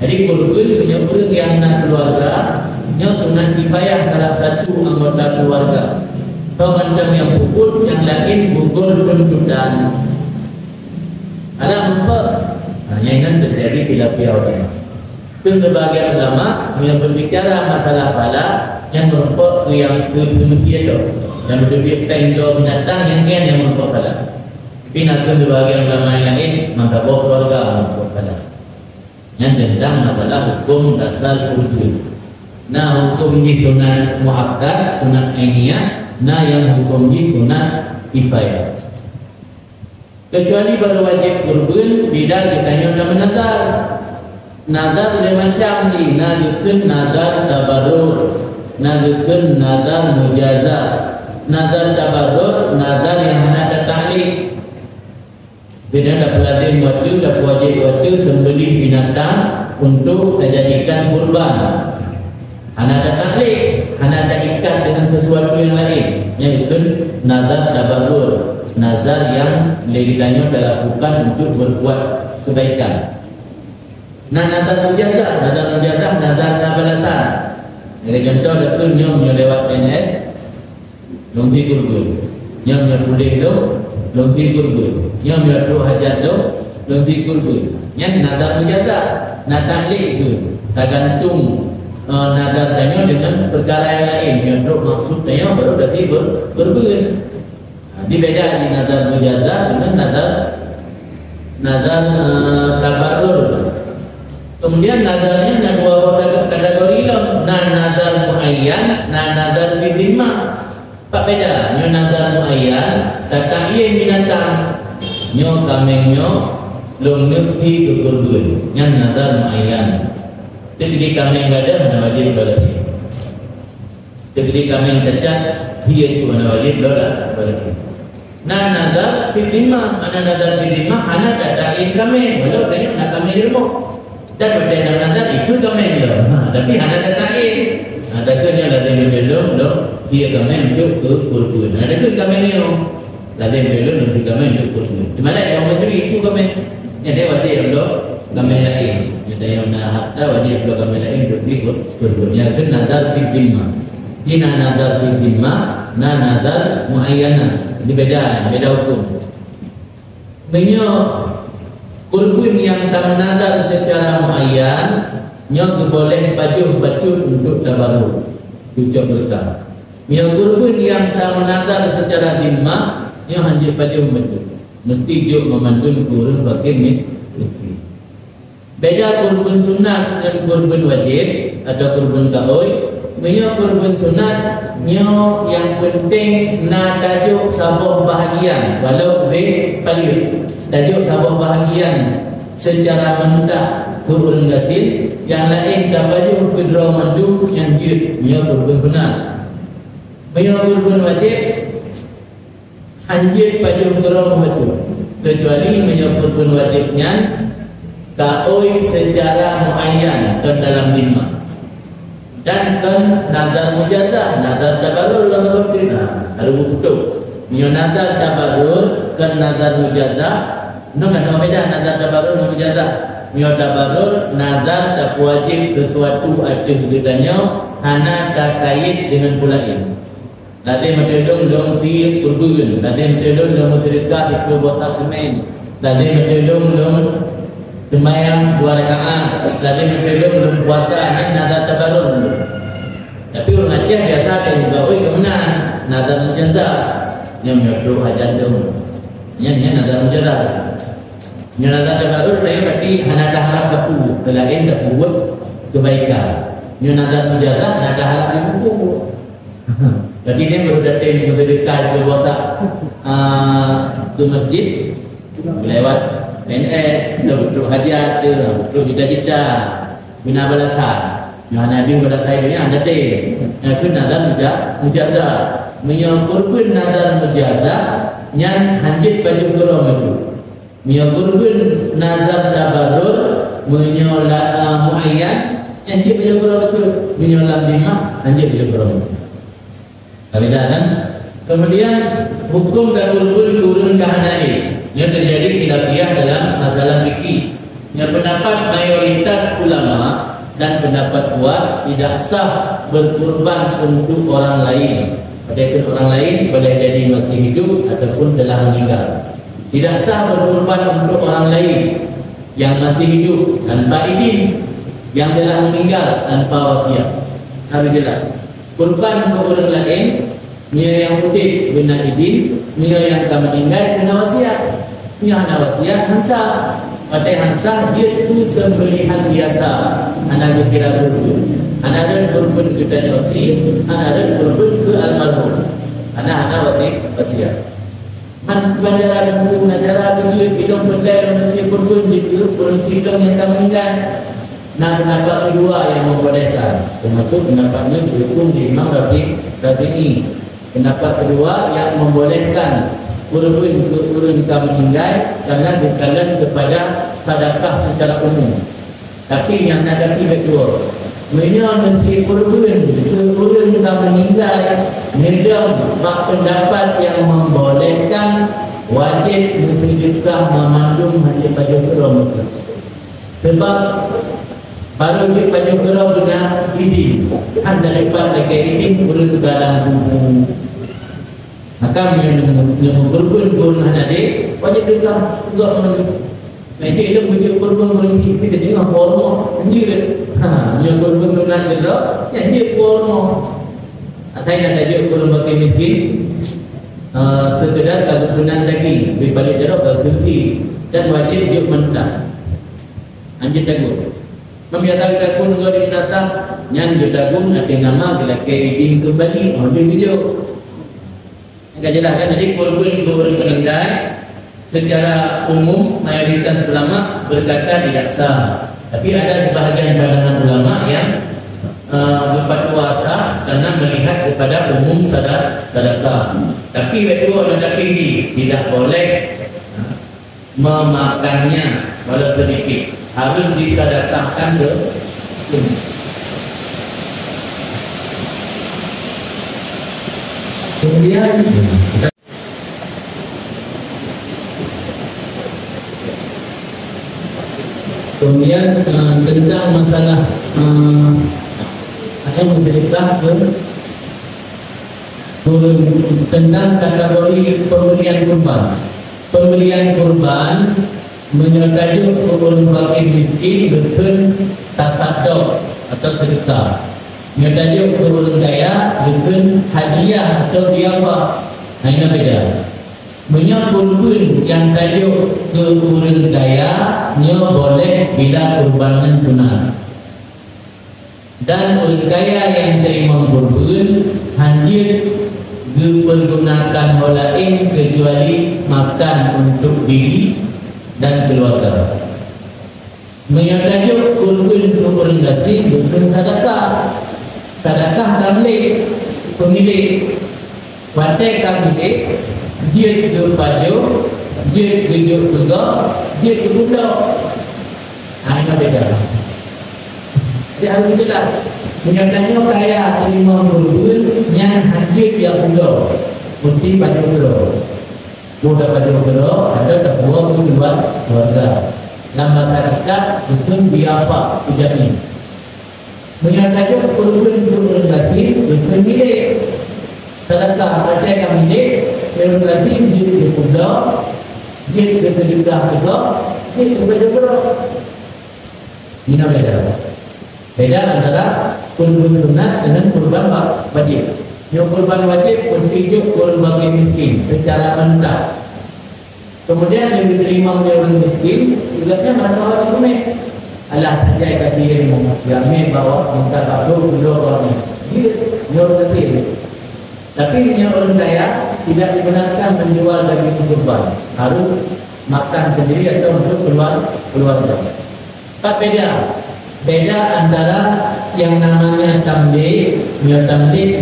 Jadi kurban menyebut yang nak keluarga nya sunat kifayah salah satu anggota keluarga. Pemandang yang gugur, yang lain gugur tuntutan. Ada empat. Yang ini terjadi bila-bila ulama. Itu sebagian ulama yang berbicara masalah pala yang merupakan yang manusia itu, yang berbicara tentang binatang yang merupakan pala. Binatang sebagian ulama yang lain maka keluarga merupakan pala. Yang tentang masalah hukum dasar kurban. Nah, hukum di sunat muakkad, sunat ainiyah. Nah, yang hukum di sunat kifayah. Kecuali baru wajib kurban bila ditanya dalam nazar. Nazar ada macam ni. Nazar nazar tabarrur, nazar nazar mujazah, nazar tabarrur, nazar yang ada ta'liq. Bila dah peladin waktu, dah wajib waktu sembelih binatang untuk dijadikan kurban. Anak ada taklif, anak ada ikat dengan sesuatu yang lain. Yang itu nazar tabarrur, nazar yang ditanya dilakukan untuk berbuat kebaikan. Nah, nazar mujazah, nazar balasan. Jadi contoh itu nyom lewat PNS, nyom fi kurban, nyom boleh tu, nyom fi kurban, nyom tu hajat tu, nyom fi kurban. Yang nazar mujazah, nazar itu tergantung nazar tanya dengan perkara yang lain. Yang maksud tanya baru berarti berbuat. Di beda di nazar mujazah dengan nazar tabarrur. Kemudian nazarnya ada dua kategori lah. Nazar muayyan, nazar bidimah. Pak beda. Nyo nazar muayyan, tata'yin binatang. Nyo kamengnya belum ngerti kekurban. Yang nazar muayyan. Jadi kami yang ada mana wajib berarti. Jadi kami yang cacat dia cuma wajib berarti. nazar fi dhimma, ana nazar fi dhimma ana datain kami, walau kaya nak kami ilmu. Dan pada dalam nazar itu kami dia. Tapi ana datain. Ada kena dalam belum dia kami untuk ke kurban. Ada kena kami ni dalam belum untuk kami untuk kurban. Di mana yang menteri itu kami yang dia wajib untuk kami lain. Jadi yang nak hatta wajib untuk kami lain untuk ikut kurban. Yang kena nazar fi dhimma. Ina nazar fi dhimma, na nazar muayyana. Ini beda hukum. Menyo kurban yang tak nazar secara muayyan, nyo boleh baju untuk tabarruk, tujuh berkah. Menyo kurban yang tak nazar secara dhimma, nyo hanya baju. Mesti jo memandun kurun bagi miskin. Beda kurban sunat dengan kurban wajib atau kurban gaoi. Menyo kurban sunat nyo yang penting na tajuk sabah bahagian walau be paling tajuk sabah bahagian secara mentah kurban gasil yang lain dah baju pedro mandum yang jid nyo kurban sunat. Menyo kurban wajib anjir baju kurang membaca kecuali menyo kurban wajibnya kaoi secara muayyan dan dalam lima. Dan kan nazar mujazah, nazar tabarrur dalam berbeda. Lalu betul. Nyo nazar tabarrur kan nazar mujazah. No kan beda nazar tabarrur dan mujazah. Nyo tabarrur nazar tak wajib sesuatu aktif bedanya hana tak kait dengan pulain. Lade metodong dong si kurban, lade metodong dong terdekat itu botak kemen. Lade metodong dong semayang 2 rakaat, lade metodong dong puasa dan nazar tabarrur. Tapi orang Aceh biasa kan juga, oi kemenang nazar mujazah, yang menyebut hajat dong, yang nazar mujazah, yang nazar tabarrur saya berarti hana dah harap kapu, lain dah buat kebaikan. Yang nazar mujazah hana dah harap dibuku. Jadi dia baru datang berdekat ke botak ke masjid, lewat PNS, betul hajat, betul cita-cita, bina balakah. Yang Nabi berkata ini ada deh. Yang nazar mujazah, menyukurkan nazar mujazah, yang hanjit baju kurang itu. Menyukurkan nazar tabarrur, menyolat muayyan, yang dia baju kurang itu. Menyolat lima, hanjit baju kurang itu. Kan? Kemudian hukum kurban turun ke Hanafi yang terjadi khilafiyah dalam masalah fikih. Yang pendapat mayoritas ulama dan pendapat kuat tidak sah berkurban untuk orang lain. Padahal orang lain boleh jadi masih hidup ataupun telah meninggal. Tidak sah berkurban untuk orang lain yang masih hidup tanpa izin, yang telah meninggal tanpa wasiat. Harus jelas. Kurban untuk orang lain, dia yang putih guna izin, dia yang tak meninggal guna wasiat. Dia hanya wasiat hansa. Pada hansa dia itu sembelihan biasa. Anak kira kurban. Anak ada kurban kita wasiat, anak ada kurban ke almarhum. Anak wasiat. Man bandara dan buku najara tujuh hidung berdaya menjadi kurban itu kurban hidung yang tak meninggal. Nah, pendapat kedua yang membolehkan, termasuk pendapatnya didukung di Imam Rafi'i. Pendapat kedua yang membolehkan kurban tak meninggal karena dikalan kepada sedekah secara umum. Tapi yang negatif kedua, menyo mesti kurban tak meninggal, nidam pendapat yang membolehkan wajib mensedekah memandung haji baju kurban. Sebab baru dia banyak berau dengan idin. Anda lepas lagi idin turun dalam buku. Maka yang berkurban kurun adik wajib juga menunjuk. Nanti itu punya kurban berisi kita tengok porno. Anjir, yang kurban kurun adik yang dia porno. Atai nak tajuk kurun bagi miskin. Sekedar kebutuhan daging, balik jarak berfungsi dan wajib dia mentah. Anjir tagut. Membiarkan takun gori nasab yang didagung ada nama gelake idin kembali ambil video. Enggak jelas kan, jadi kurban keninggal secara umum mayoritas ulama berkata tidak sah. Tapi ada sebahagian pandangan ulama yang berfatwa sah karena melihat kepada umum sedekah. Tapi itu ada pilih, tidak boleh memakannya walau sedikit, harus disedekahkan kemudian tentang masalah saya mencerita tentang kategori pemberian kurban. Pemberian kurban menyertai kurban fakir miskin bukan tasadduq atau sedekah. Menyertai kurban kaya bukan hadiah atau diafah. Hanya beda. Menyambut pun yang tajuk ke kurban kaya nya boleh bila kurbanan sunat. Dan kurban kaya yang terima kurban hanya dipergunakan olain kecuali makan untuk diri dan keluarga. Menyertai kurban kasih bukan sedekah. Sedekah kambing pemilik watai kambing dia ke padu, dia ke juga, dia ke budak. Ini beda. Jadi harus jelas. Menyatakan kaya terima kurban yang hadir yang budak, mesti pada budak. Budak pada budak ada tak buat buat keluarga. Nama kita betul biapa ujian. Menyatakan kurban kasih betul milik. Sedekah ada yang milik. Yang lagi dia ke budak, dia ke sedekah juga, dia ke berjaya. Ini beda. Beda antara kurban sunat dengan kurban wajib. Yang kurban wajib untuk kurban miskin secara mentah. Kemudian yang diterima oleh orang miskin juga merasa orang tunai. Allah saja kasih ilmu, kami bawa minta kabur orang ini. Dia orang kecil. Tapi yang orang kaya tidak dibenarkan menjual daging kurban, harus makan sendiri atau untuk keluarga. Tak beda antara yang namanya tamlik,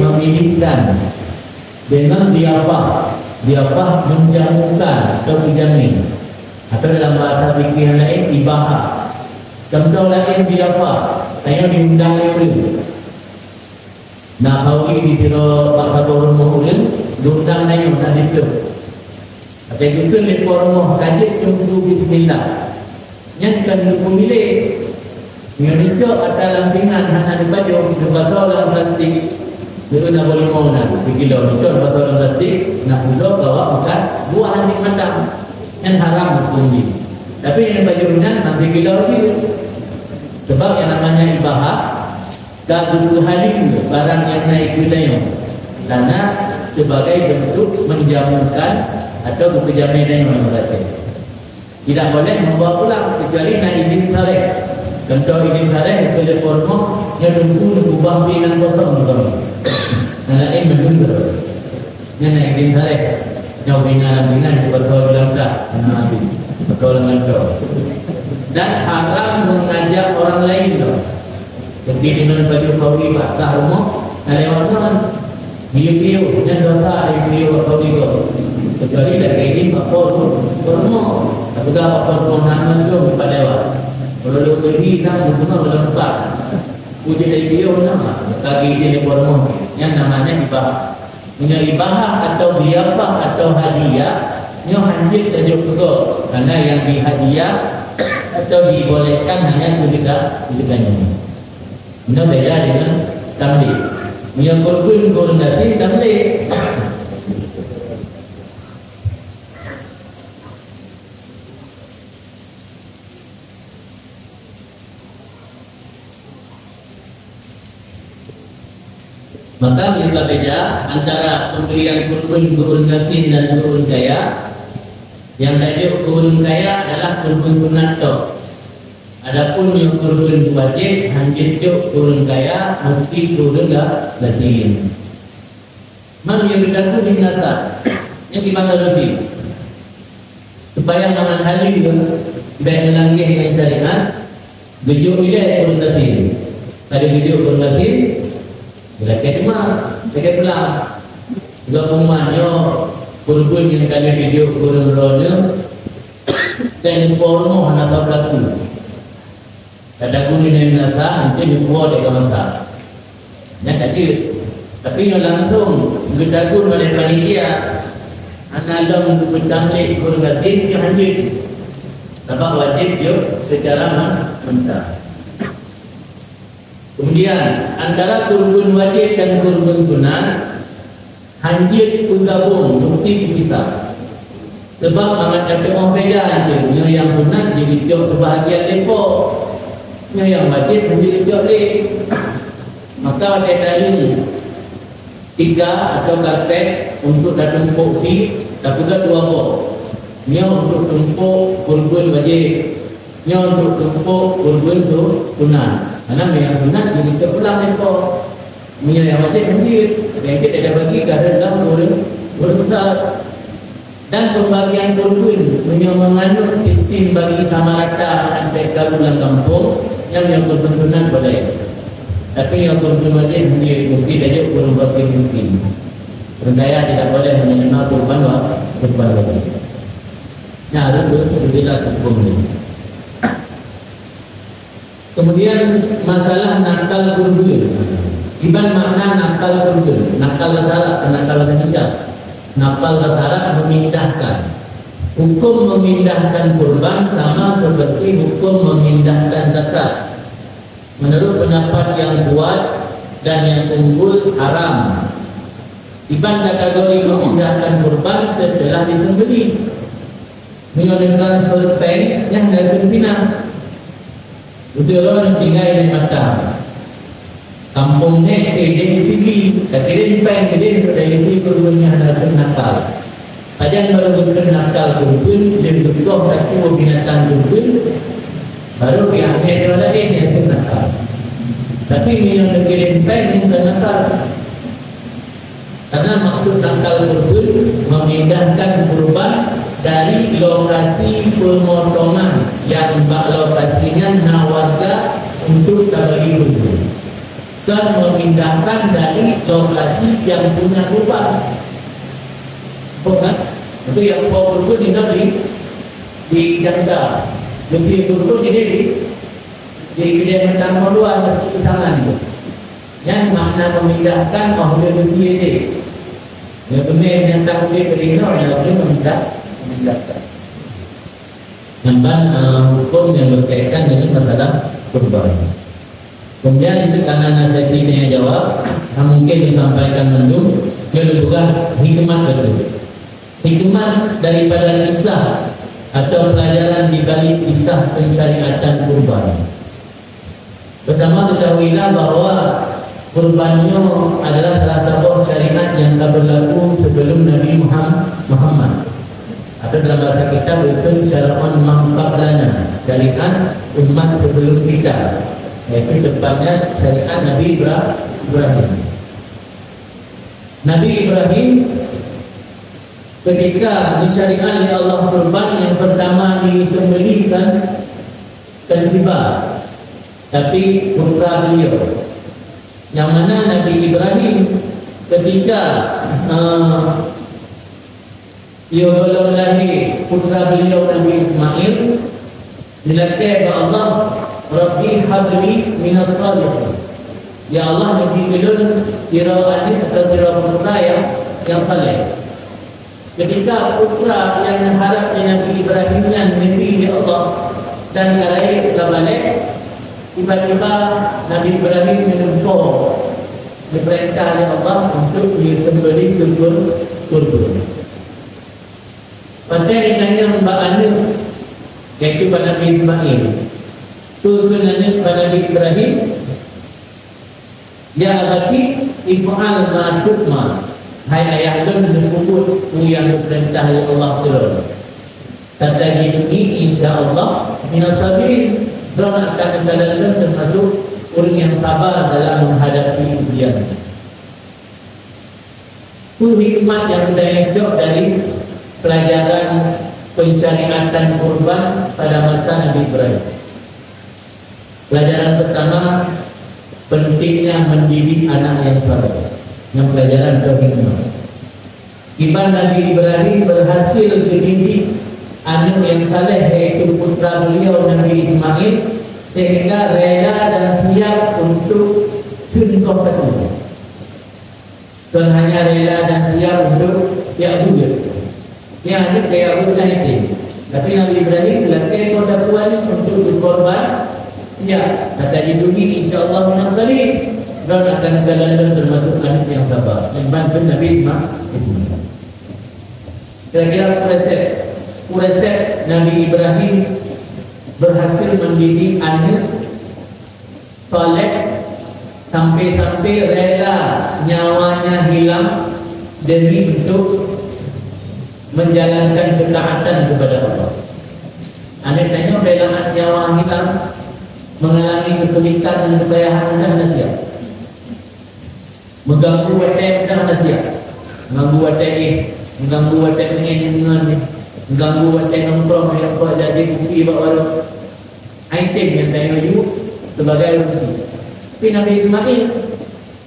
memilihkan dengan diafah menjamukan atau dijamin, atau dalam bahasa fikih lain ibahah. Contoh lain diafah, saya diundang itu. Nah, kalau ini dikira bakal rumah ulin, diundang naik nak dikira. Tapi juga di rumah kaji tunggu bismillah. Yang kan pemilik Indonesia atas lampingan hanya dibaca dibakar dalam plastik. Dia nak boleh mau nak 1 kilo dibakar dalam plastik, nak pula bawa bukan buah antik matang. Yang haram hukum. Tapi yang baju nanti 1 kilo lagi. Sebab yang namanya ibahah Kadul halim barang yang naik wilayah karena sebagai bentuk menjamukan atau berkejamin yang berkata tidak boleh membawa pulang kecuali nak izin sarek. Contoh izin sarek boleh formo yang nunggu bahfi dan kosong betul. Nah ini menunggu yang nak izin sarek jauh bina betul dalam tak betul dengan dan haram mengajak orang lain tu. Jadi dengan baju kauri bakar rumah, ada orang dia dan dosa dia kauri tu. Kecuali dah kain bakar rumah, apabila bakar rumah tu pada awak. Kalau lu pergi nak rumah berlempat, puji dia nama kaki dia rumah yang namanya ibah. Punya ibah atau diafah atau hadiah, nyo hanjit dan juga karena yang dihadiah atau dibolehkan hanya ketika-kekanya. Ini beda dengan tamlik. Yang kurban daging tamlik. Maka kita beda antara pemberian kurban daging dan kurban kaya. Yang tadi kurban kaya adalah kurban sunat. Adapun yang kurban wajib hanjit kurban kaya mesti kurban daging. Mana yang berlaku di nata? Yang gimana lebih? Supaya mangan halil baik melanggar dengan syariat, gejuk dia kurban daging. Pada gejuk kurban daging, Bila kita kita pulang juga rumahnya kurban yang kali video kurun roda dan porno hana tahu laku. Kada guni ni nasa nanti dibuat di kamar. Ya tadi tapi yang langsung gedagun oleh panitia anak untuk bertamlik kurun gatin yang hadir. Sebab wajib dia secara mentah. Kemudian antara kurban wajib dan kurban sunat hadir bergabung bukti dipisah. Sebab amat ada orang beda aja. Yang sunat jadi jauh sebahagian lepok. Yang wajib hadir jauh leh. Maka ada tadi 3 atau karpet untuk datang boksi, tapi juga 2 bok. Ini untuk tumpuk kurban wajib. Ini untuk tumpuk kurban sunat. Karena yang sunat jadi terpulang lepok. Ini yang wajib hadir. Yang kita ada bagi kerana dalam kurban besar. Dan pembagian kurban mengandung sistem bagi sama rata sampai ke bulan kampung yang kurban sunat boleh. Tapi yang kurban wajib hadir mungkin saja kurban bagi mungkin. Berdaya tidak boleh menerima kurban wajib. Ya, harus berbeda hukum ini. Kemudian masalah nakal kurban. Iban makna nakal kurban. Nakal masalah, nakal manusia. Nakal masalah memindahkan. Hukum memindahkan kurban sama seperti hukum memindahkan zakat. Menurut pendapat yang kuat dan yang unggul haram. Iban kategori memindahkan kurban setelah disembelih. Menyodorkan perpeng yang dari pimpinan. Betul orang tinggal di mata. Kampung ni kerja TV, kirim peng kerja dari TV kurbannya ada nakal. Ada baru berken nakal kurban, dia berdoa satu binatang kurban, baru dia ambil orang lain yang nakal. Tapi ni yang kirim peng bukan nakal. Karena maksud nakal kurban memindahkan kurban dari lokasi pemotongan yang lokasinya nawarga untuk tabagi kurban dan memindahkan dari lokasi yang punya kurban. Bukan? Itu yang kurban ini di jangka lebih kurban di kedai macam luar mesti tangan itu. Yang makna memindahkan oleh lebih ini. Ya benar yang tak boleh berino adalah memindahkan. Nampak hukum yang berkaitan dengan masalah kurban. Kemudian itu karena sesi ini yang jawab, mungkin disampaikan mendung, dia juga hikmat betul. Hikmat daripada kisah atau pelajaran di balik kisah pensyariatan kurban. Pertama ketahuilah bahawa kurbannya adalah salah satu syariat yang tak berlaku sebelum Nabi Muhammad. Atau dalam bahasa kita berikut syara'un man qablana, syariat umat sebelum kita. Yaitu tepatnya syariat Nabi Ibrahim. Nabi Ibrahim ketika disyariat oleh Allah kurban yang pertama disembelihkan tiba, tapi putra beliau. Yang mana Nabi Ibrahim ketika ia belum lahir putra beliau Nabi Ismail dilatih oleh Allah, Rabbi habli minat salihin. Ya Allah, Nabi belum kira adik atau kira putra yang saleh. Ketika putra yang harapnya Nabi Ibrahim yang mimpi di Allah dan lahir kembali, tiba-tiba Nabi Ibrahim menumpuk diperintah oleh Allah untuk disembelih kurban. Pada ditanya Mbak Anu, yaitu pada Nabi Ismail, turunannya pada Nabi Ibrahim, ya abati if'al ma tu'ma. Hai ayah dan menyebut yang diperintah oleh Allah turun. Kata ini insya-Allah minas sabirin. Orang akan menjalankan termasuk orang yang sabar dalam menghadapi ujian. Itu hikmat yang kita elok dari pelajaran pensyariatan kurban pada masa Nabi Ibrahim. Pelajaran pertama, pentingnya mendidik anak yang saleh, yang pelajaran hikmah. Iman Nabi Ibrahim berhasil mendidik anak yang saleh, yaitu putra beliau Nabi Ismail, sehingga rela dan siap untuk contoh kedua. Bukan hanya rela dan siap untuk Yahudi, yang ada Yahudi itu. Tapi Nabi Ibrahim berlatih kepada Tuhan untuk berkorban. Ya, kata hidungi insyaAllah nasari, dan akan jalan termasuk anak yang sabar. Membantu Nabi Ismail. Kira-kira resep Nabi Ibrahim berhasil mendidik anak soleh sampai-sampai rela nyawanya hilang demi untuk menjalankan ketaatan kepada Allah. Anak tanya rela nyawa hilang, mengalami kesulitan dan kepayahan dan nasihat, mengganggu wadah dan nasihat, mengganggu wadah mengganggu wadah nongkrong yang kau jadi bukti bahawa item yang saya maju sebagai opsi. Tapi Nabi Ismail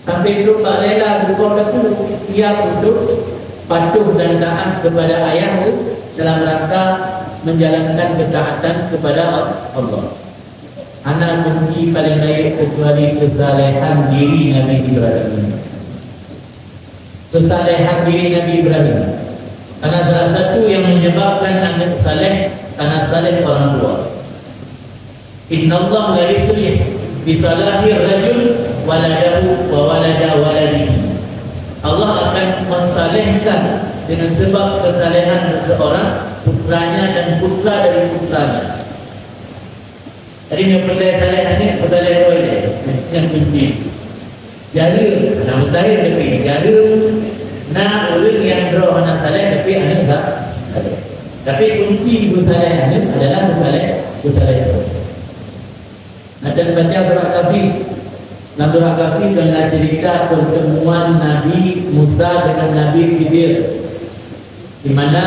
sampai itu tak rela berkorban dulu, siap untuk patuh dan taat kepada ayah dalam rangka menjalankan ketaatan kepada Allah. Anak kunci paling baik kecuali kesalehan diri Nabi Ibrahim. Kesalehan diri Nabi Ibrahim. Karena salah satu yang menyebabkan anak saleh, anak saleh orang tua. Inna Allah la yuslih bi salahi rajul waladahu wa walada waladihi. Allah akan mensalehkan dengan sebab kesalehan seseorang, putranya dan putra dari putranya. Jadi yang pertanyaan saleh ini pertanyaan toilet yang kunci. Jadi, nak mutahir tapi jadi nak orang yang roh anak saleh tapi anak tak. Tapi kunci ibu saleh ini adalah saleh. Ada baca surah Kahfi. Surah Kahfi dengan cerita pertemuan Nabi Musa dengan Nabi Khidir, di mana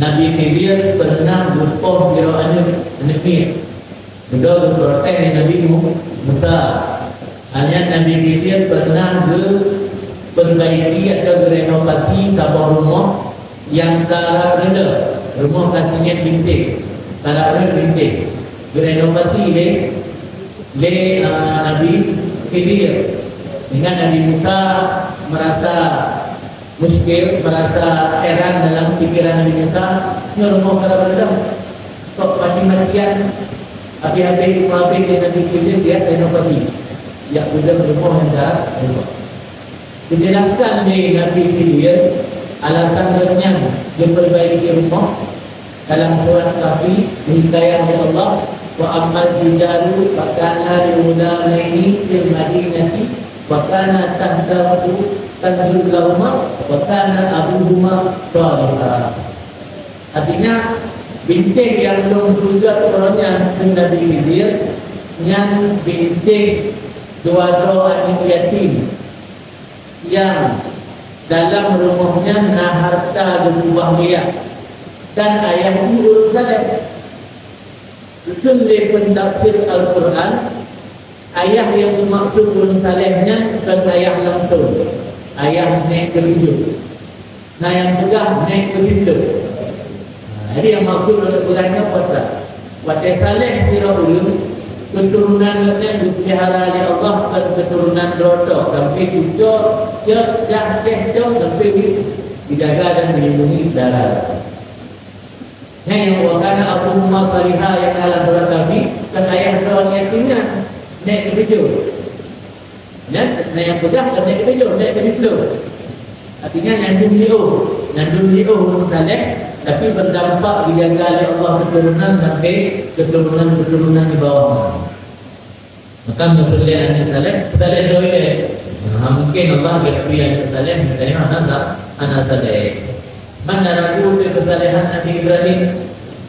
Nabi Khidir pernah berpoh biro anak ni. Sudah berprotes Nabi Musa. Hanya Nabi Khidir pernah berperbaiki atau renovasi sebuah rumah yang taraf rendah, rumah kasihnya bintik, taraf rendah bintik, renovasi le Nabi Khidir. Dengan Nabi Musa merasa muskil, merasa heran dalam pikiran Nabi Musa, ini rumah taraf rendah kok mati-matian. Api-api rumah-api dia Nabi Khidir dia renovasi. Ya sudah rumah yang dah rumah. Dijelaskan di Nabi Khidir alasannya dia perbaiki rumah dalam surah Kahfi, hikayat Allah, wa amal jidaru wa kana liulamaini fil madinati wa kana tahtahu tanzul lahuma wa kana abuhuma salihah. Artinya bintik yang belum juga orangnya Nabi Khidir yang bintik dua anak yatim yang dalam rumahnya nah harta berubah liat dan ayah urus saleh. Itu dari pentafsir Al-Quran, ayah yang dimaksud urus salehnya bukan ayah langsung, ayah naik ke hidup. Nah yang tegak naik ke hidup. Jadi yang maksud Al-Qurannya puasa. Puasa saleh sira ulun keturunannya dipelihara oleh Allah dan keturunan rotok sampai tujuh jauh sampai dijaga dan dilindungi darah. Yang wakana Abuhuma salihah yang dalam surah Kahfi dan ayah doa yatimnya naik ke tujuh. Dan yang pecah dan naik ke tujuh, naik ke tujuh. Artinya nandung liuh saleh, tapi berdampak dijaga oleh Allah keturunan sampai keturunan di bawah. Maka memperlihat anak saleh doa. Mungkin Allah berkata anak saleh, misalnya anak saleh. Mana ragu kesalehan Nabi Ibrahim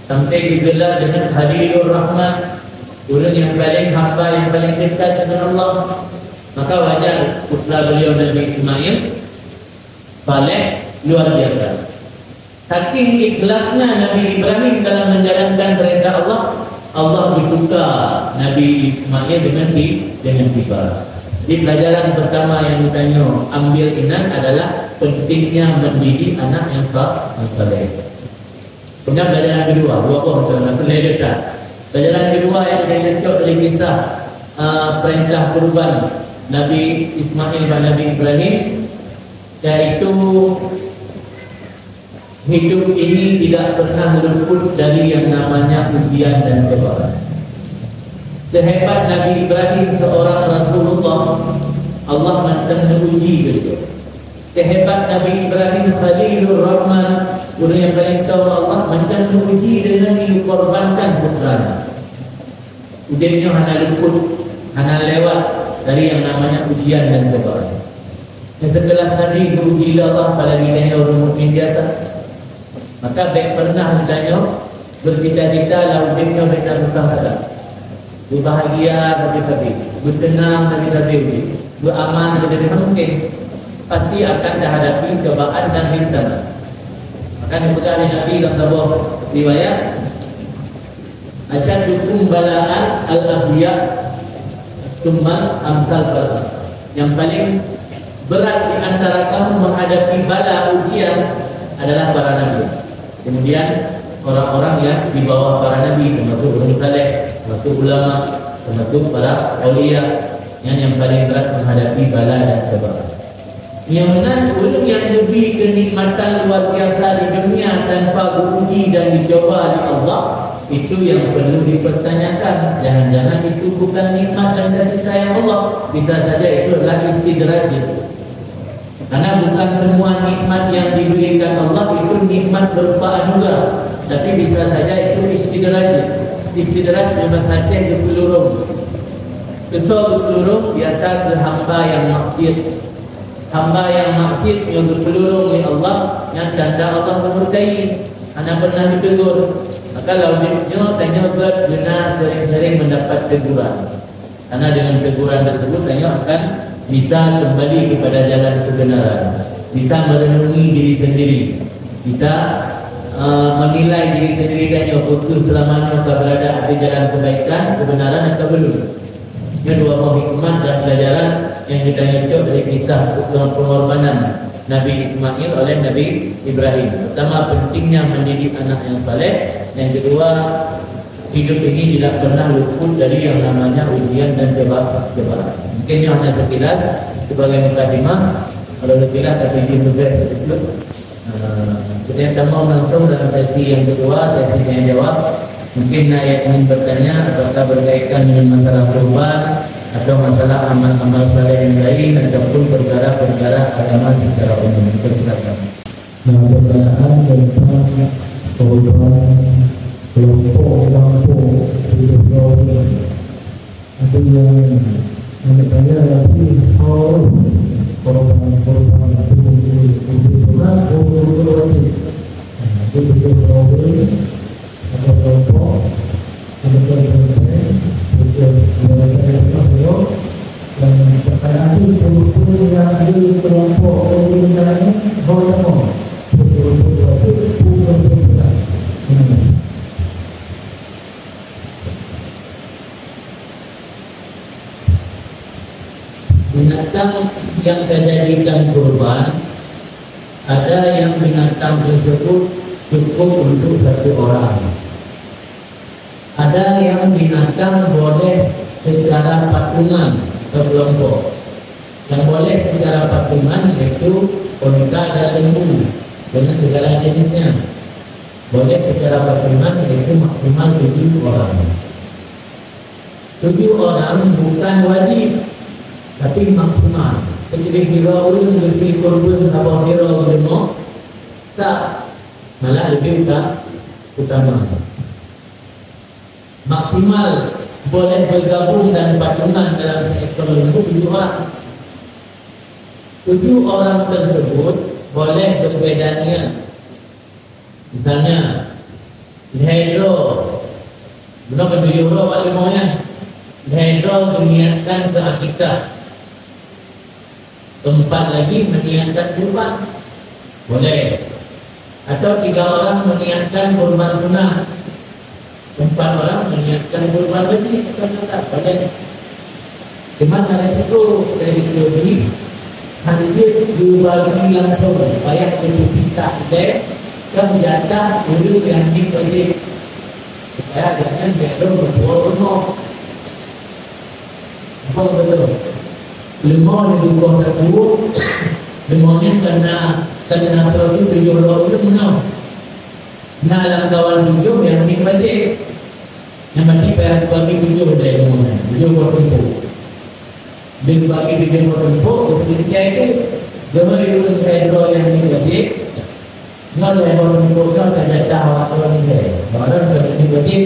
sampai digelar dengan Khalilur Rahman, orang yang paling hamba yang paling dekat dengan Allah. Maka wajar putra beliau Nabi Ismail saleh luar biasa. Saking ikhlasnya Nabi Ibrahim dalam menjalankan perintah Allah, Allah bertukar Nabi Ismail dengan Ibrahim. Jadi pelajaran pertama yang ditanya ambil inan adalah pentingnya mendidik anak yang saleh. Kemudian pelajaran kedua, pelajaran kedua yang saya cocok dari kisah perintah kurban Nabi Ismail dan Nabi Ibrahim, yaitu hidup ini tidak pernah luput dari yang namanya ujian dan cobaan. Sehebat Nabi Ibrahim seorang Rasulullah, Allah akan menguji beliau. Sehebat Nabi Ibrahim Khalilur Rahman, guru yang paling tahu Allah, akan menguji dengan dikorbankan putranya. Udahnya hanya luput, hanya lewat dari yang namanya ujian dan cobaan. Dan sekelas Nabi beruji Allah pada dirinya orang mukmin biasa, maka baik pernah ditanya bercita-cita lalu dia mereka bersama berbahagia tapi bertenang tapi beraman tapi mungkin pasti akan dihadapi cobaan dan rintangan. Maka dibekali Nabi dalam sebuah riwayat, asyadukum bala'an al-ahliya tsumma amsal bala'an. Yang paling berat di antara kamu menghadapi bala ujian adalah para nabi. Kemudian orang-orang yang di bawah para nabi, termasuk orang saleh, termasuk ulama, termasuk para aulia, yang paling berat menghadapi bala dan cobaan. Yang mana ulum yang lebih kenikmatan luar biasa di dunia tanpa diuji dan dicoba oleh Allah, itu yang perlu dipertanyakan. Jangan-jangan itu bukan nikmat dan kasih sayang Allah, bisa saja itu adalah istidraj. Karena bukan semua nikmat yang diberikan Allah itu nikmat berupa anugerah, tapi bisa saja itu istidraj. Istidraj berarti berpelurung. Kesal berpelurung biasa ke hamba yang maksiat. Hamba yang maksiat yang berpelurung oleh Allah, yang tanda Allah memurkai, anak pernah ditegur. Maka lalu dia tanya benar sering-sering mendapat teguran. Karena dengan teguran tersebut tanya akan bisa kembali kepada jalan kebenaran, bisa merenungi diri sendiri, bisa menilai diri sendiri dan betul selamanya berada di jalan kebaikan, kebenaran atau belum. Ini dua hikmah dan pelajaran yang kita nyocok dari kisah pengorbanan Nabi Ismail oleh Nabi Ibrahim. Pertama, pentingnya mendidik anak yang saleh. Yang kedua, hidup ini tidak pernah luput dari yang namanya ujian dan cobaan. Mungkin hanya sekilas sebagai mukadimah. Kalau sekilas kasih juga sedikit. Kita mau langsung dalam sesi yang kedua, sesi yang jawab. Mungkin ayat ingin bertanya apakah berkaitan dengan masalah kurban atau masalah amal-amal saleh yang lain ataupun perkara-perkara agama secara umum. Silakan. Pertanyaan tentang kurban kelompok hidup lawan ada yang bertanya lagi korban atau kelompok dan pertanyaan itu yang ada di kelompok pemerintahnya boleh binatang yang dijadikan kurban, ada yang binatang tersebut cukup untuk satu orang. Ada yang binatang boleh secara patungan atau kelompok. Yang boleh secara patungan yaitu unta dan lembu dengan segala jenisnya. Boleh secara patungan yaitu maksimal 7 orang. 7 orang bukan wajib, tapi maksimal. Jadi kira orang lebih kurban apa kira orang tak malah lebih utama. Maksimal boleh bergabung dan patungan dalam seekor lembu 7 orang. 7 orang tersebut boleh berbedanya. Misalnya Hidro, belum 7 euro Pak Limonya. Hidro meniatkan ke akikah. Tempat lagi meniatkan kurban, boleh. Atau 3 orang meniatkan kurban sunnah. Empat orang menyiapkan kurban lagi kata pada cuma dari situ dari teori hadir dibagi langsung supaya itu bisa deh kan jatah dulu yang dibagi supaya jangan belum berbohong betul lemah di kota itu lemahnya karena itu tujuh orang itu menang dalam kawan tujuh yang dibagi yang berarti pihak bagi tujuh dari mana tujuh berkumpul dia bagi tujuh berkumpul ketika itu gambar itu saya yang dibagi kalau yang berkumpulnya tidak tahu orang ini orang yang dibagi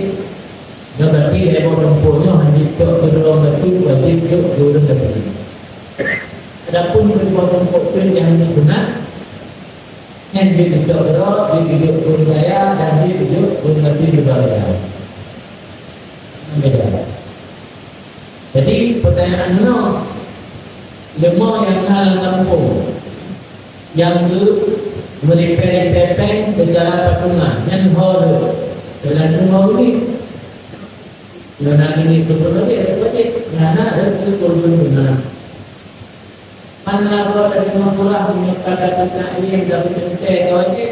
dia berarti yang berkumpulnya hanya kedua betul berarti itu dua betul adapun berkumpul itu yang digunakan yang ditunjuk di budaya dan ditunjuk budaya. Beda. Jadi pertanyaan lemah yang hal kampung yang merepek-repek secara patungan yang hor dalam rumah ini dan ini betul lagi karena ada betul-betul mana kalau tadi mengurah kata-kata ini yang dapat kita wajib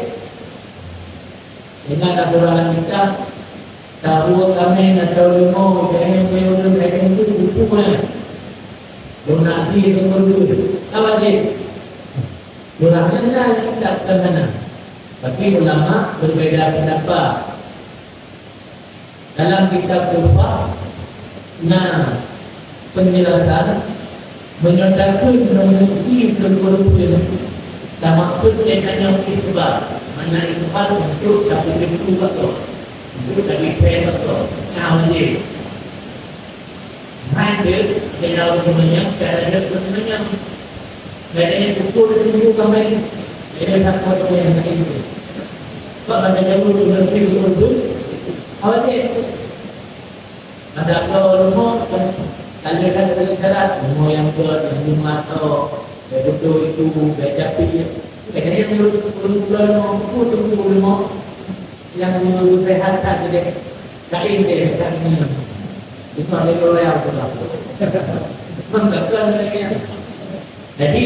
dengan aturan kita tahu kami atau lemo yang menyuruh mereka itu hukumnya donasi itu perlu wajib durangnya tidak ke mana tapi ulama berbeda pendapat dalam kitab Tufa penjelasan menyatakan mengenai kedua-duanya dan maksudnya hanya ikhbar mana ikhbar untuk tapi itu betul itu tadi saya betul awalnya hadir dengan semuanya kerana semuanya kerana pukul itu kami ada satu yang itu sebab ada jauh lebih betul awalnya ada kalau kalau ada syarat semua yang buat rumah atau betul itu gajapi kerana yang menurut bulan mau yang menurut sehat saja kain deh kan ini itu ada royal berlaku mengatakan mereka jadi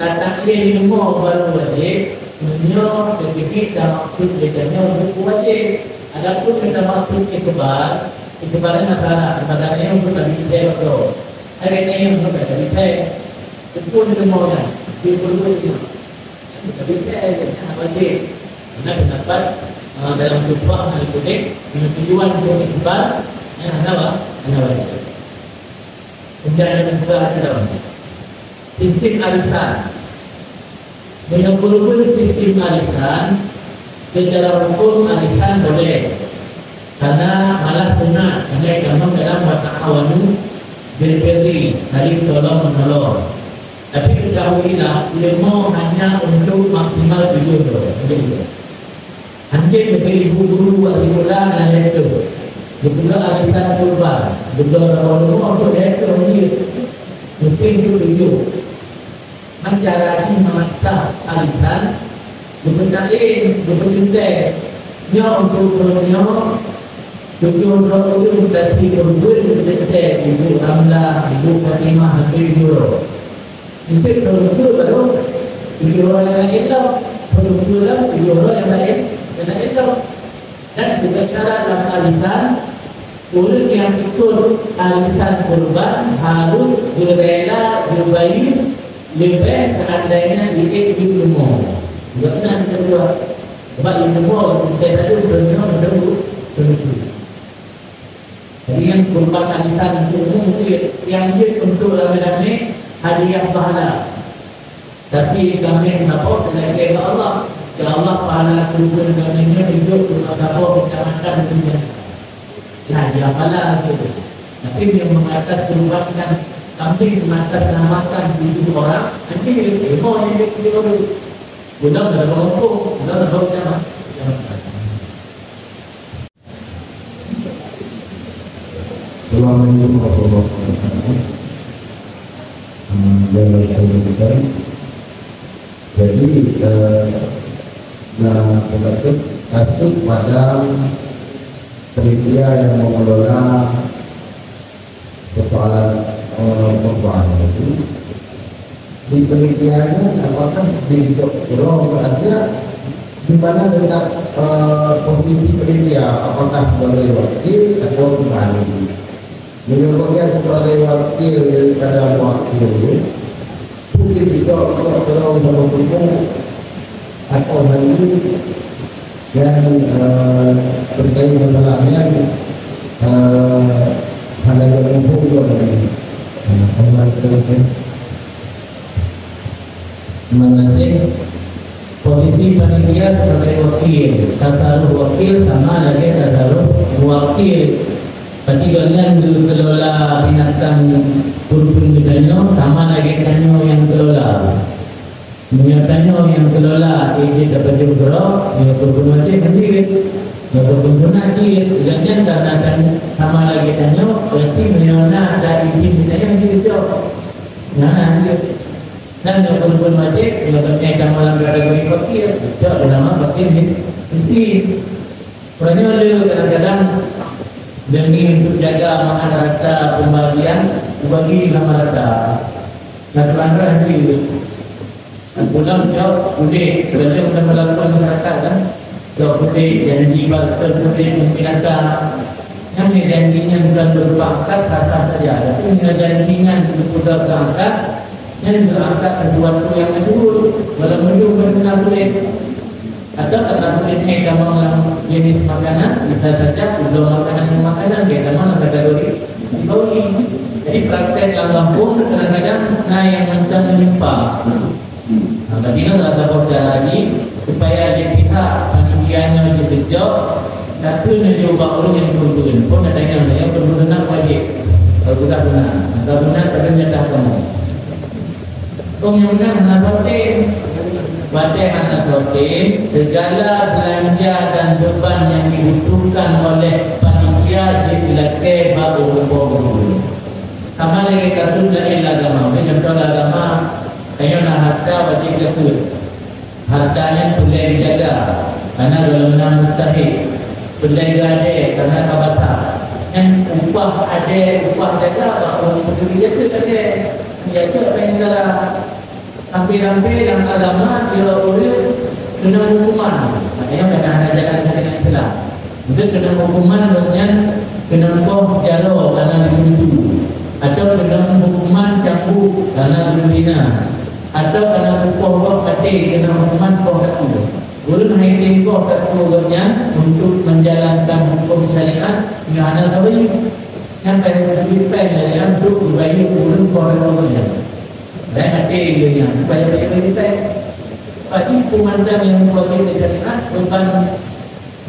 kata ini semua baru wajib menyo sedikit dan maksud bedanya buku wajib adapun kita maksud ikhbar masalahnya untuk tadi saya betul. Hari ini untuk tadi saya itu semuanya diperlukan itu. Tapi saya wajib. Kenapa? Dalam tujuan hari ini dengan tujuan untuk ikhbar yang apa? Wajib. Kemudian juga ada sistem arisan. Dengan berhubung sistem arisan secara hukum arisan boleh. Karena malah sunnah karena kamu dalam wata'awanu bil-birri saling tolong menolong. Tapi ketahuilah ilmu hanya untuk maksimal 7 orang. Anjing bagi ibu guru wali mula dan itu. Juga arisan kurban. Juga orang untuk itu mungkin itu 7. Menjalani memaksa arisan dibenarkan dibenarkan dia untuk berniaga. Tujuh orang itu kasih berbuat dekat ibu Ramla, ibu Fatimah, hampir euro. Itu berbuat baru tujuh orang yang itu berbuat tujuh orang yang lain itu dan juga syarat dalam arisan orang yang ikut arisan kurban harus berrela berbayar lebih seandainya dia ilmu. Jangan kedua sebab ilmu kita tadi berniaga dulu. Jadi yang kurban arisan itu yang dia untuk ramai-ramai hadiah pahala. Tapi kami kenapa? Selagi Allah, ya Allah pahala kurban kami hidup kenapa kita makan dunia. Hadiah pahala itu. Tapi yang mengatas kurbankan kambing mengatasnamakan 7 orang, nanti ilmu yang dia orang. Budak ada kelompok, budak ada kelompok. Assalamualaikum warahmatullahi wabarakatuh. Jadi kasus pada panitia yang mengelola persoalan perempuan itu di penelitiannya apakah di Jogja ada di mana letak posisi penelitian, apakah sebagai wakil atau pembantu. Menyebutnya sebagai wakil daripada wakil mungkin juga kalau berhubung atau lagi yang berkait masalahnya ada yang berhubung dengan mengenai posisi panitia sebagai wakil, tasaruf wakil sama lagi tasaruf wakil. Berarti kalian kelola binatang kurupun misalnya sama lagi kanyo yang kelola. Kanyo yang kelola ini dapat jumlah, ya kurupun mati sendiri, ya kurupun mati. Kalian karena sama lagi kanyo, berarti menyona ada izin misalnya gitu. Nah, dan yang kurupun mati, ya katanya kamalan kategori wakil, itu ada nama wakil mesti. Karena kadang-kadang demi untuk jaga maharata pembagian bagi maharata. Nah, pelanggaran itu pulang jauh udah kerja untuk melakukan masyarakat kan. Jauh udah janji bakal udah pembinaan yang janjinya bukan berpangkat sah-sah saja. Tapi janjinya sudah berangkat yang berangkat sesuatu yang menurut dalam menurut benar boleh. Atau karena kulitnya kamu jenis makanan bisa saja belum makanan kita mana kategori dibauli. Jadi praktek lampung kadang-kadang yang macam menyimpang. Nah, tadi lah ada beberapa lagi supaya di pihak panitianya dikejut satu mencoba orang yang berbunyi pun adanya yang berbunyi wajib kalau tidak benar atau benar ternyata kamu. Kemudian nasotin Batik nasotin segala belanja dan beban yang dibutuhkan oleh panitia dilakukan baru berbohong. Sama lagi kasus dari agama, contoh agama, kayu nak harta batik kasus, hartanya boleh dijaga, karena golongan mustahil, boleh gade karena kabasa, yang upah ada, upah jaga, baru peduli jaga ada, jaga penjara. Hampir-hampir dalam agama tidak boleh kena hukuman. Makanya kena ada jalan dengan Islam. Mungkin kena hukuman maksudnya kena kau jalo karena dituju, atau kena hukuman cambuk karena berzina, atau kena hukum mati kena hukuman kau satu. Belum hanya kau satu maksudnya untuk menjalankan hukum syariat yang ada tahu yang pada diperlukan untuk berbayar belum kau satu. Dan hati dunia supaya kita bagi pemandang yang membuat kita syariat beban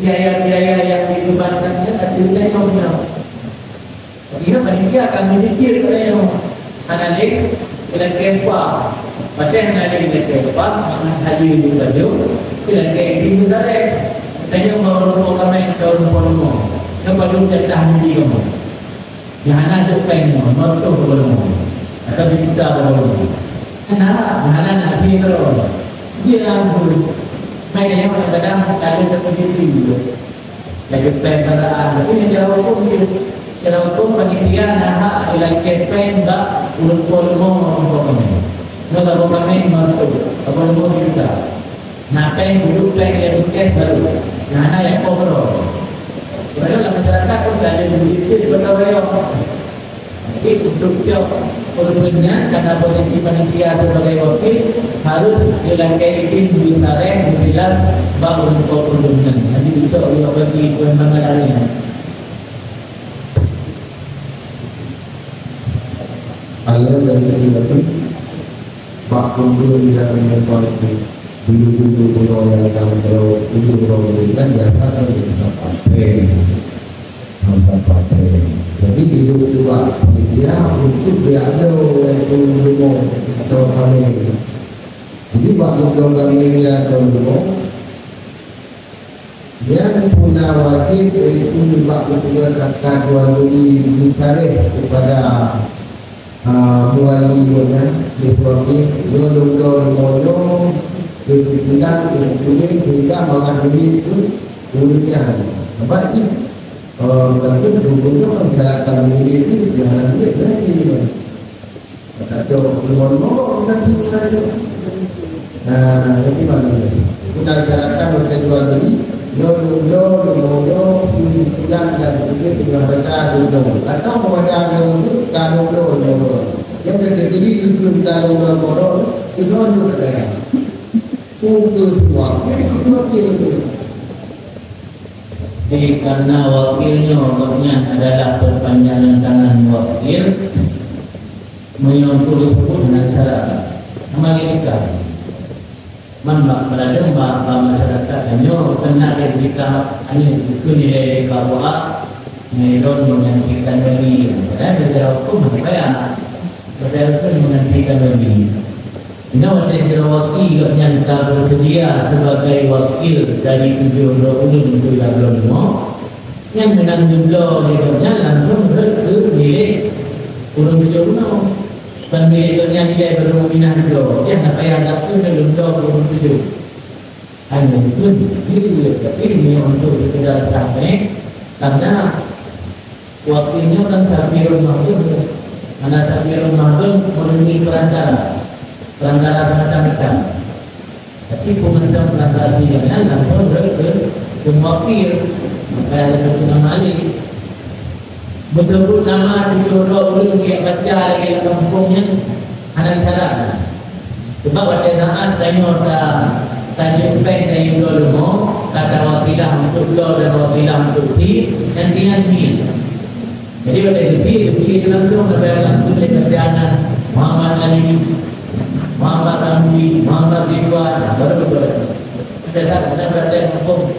biaya-biaya yang dibebankannya artinya yang benar. Jika panitia akan memikir yang analik dengan kepa, macam analik dengan kepa, hadir di baju, dengan kepa misalnya, dan yang orang kami tahun pertama, yang baru jatah di kamu, yang anak pengen, mertu belum. Atau kita baru, kenapa? Mana nak fikir? Dia lalu, mereka yang kadang ada terkejut juga. Jadi perkara ini jauh pun dia, jauh pun panitia nak ilai campaign tak urut kolmo untuk kami. Kalau kami masuk, kolmo kita, nak peng duduk peng yang bukan baru, nak yang kotor. Kalau masyarakat pun ada begitu bertawar. Jadi untuk korbannya karena posisi panitia sebagai wakil harus dilangkai izin disareh dibilang baru untuk korbannya. Nanti itu Allah bagi kemenangannya. Alam dari itu Pak Kumpul yang menyebabkan dulu pulau yang akan terus dulu kan biasa kan sampai pakai. Jadi hidup dua dia untuk berada itu dulu atau kami. Jadi bagi kami yang dulu yang punya wajib itu bagi kata jual beli ditarik kepada mualinya di provinsi dulu itu punya makan beli itu kemudian bagi tentu dulunya masyarakat memiliki jangan duit lagi. Kata jauh keluar nanti kita. Nah, jadi mana ni? Kita masyarakat berjual beli, lo pulang dan juga dengan mereka dulu. Atau mereka untuk kalau lo yang terjadi itu kalau lo itu lo kerja. Untuk wakil. Jadi karena wakilnya adalah perpanjangan tangan wakil menyentuh tersebut dengan syarat nama kita memang berada masyarakat hanya kena kita hanya itu nilai KUA nilai menghentikan bagi dan secara hukum saya menghentikan bagi. Ini wajib wakil yang tak bersedia sebagai wakil dari 7 untuk yang yang menang jumlah legalnya langsung ke milik urun 70 dan miliknya dia belum minat jumlah dia nak payah datang belum urun 7 hanya itu tapi ini untuk sekedar sampai karena wakilnya kan Safirul Mahdum karena Safirul Mahdum memenuhi perantara semacam tapi pengendam transaksinya langsung ke wakil maka ada satu nama lagi betul-betul nama dijodoh dulu yang baca yang kampungnya ada syarat sebab pada saat saya jumpai saya dulu kata wakilah untuk lo dan wakilah untuk si nanti jadi pada itu langsung berdagang tulis kerjaan Muhammad Ali Muhammad Ramli, Muhammad Ridwan, baru kita berada hukum.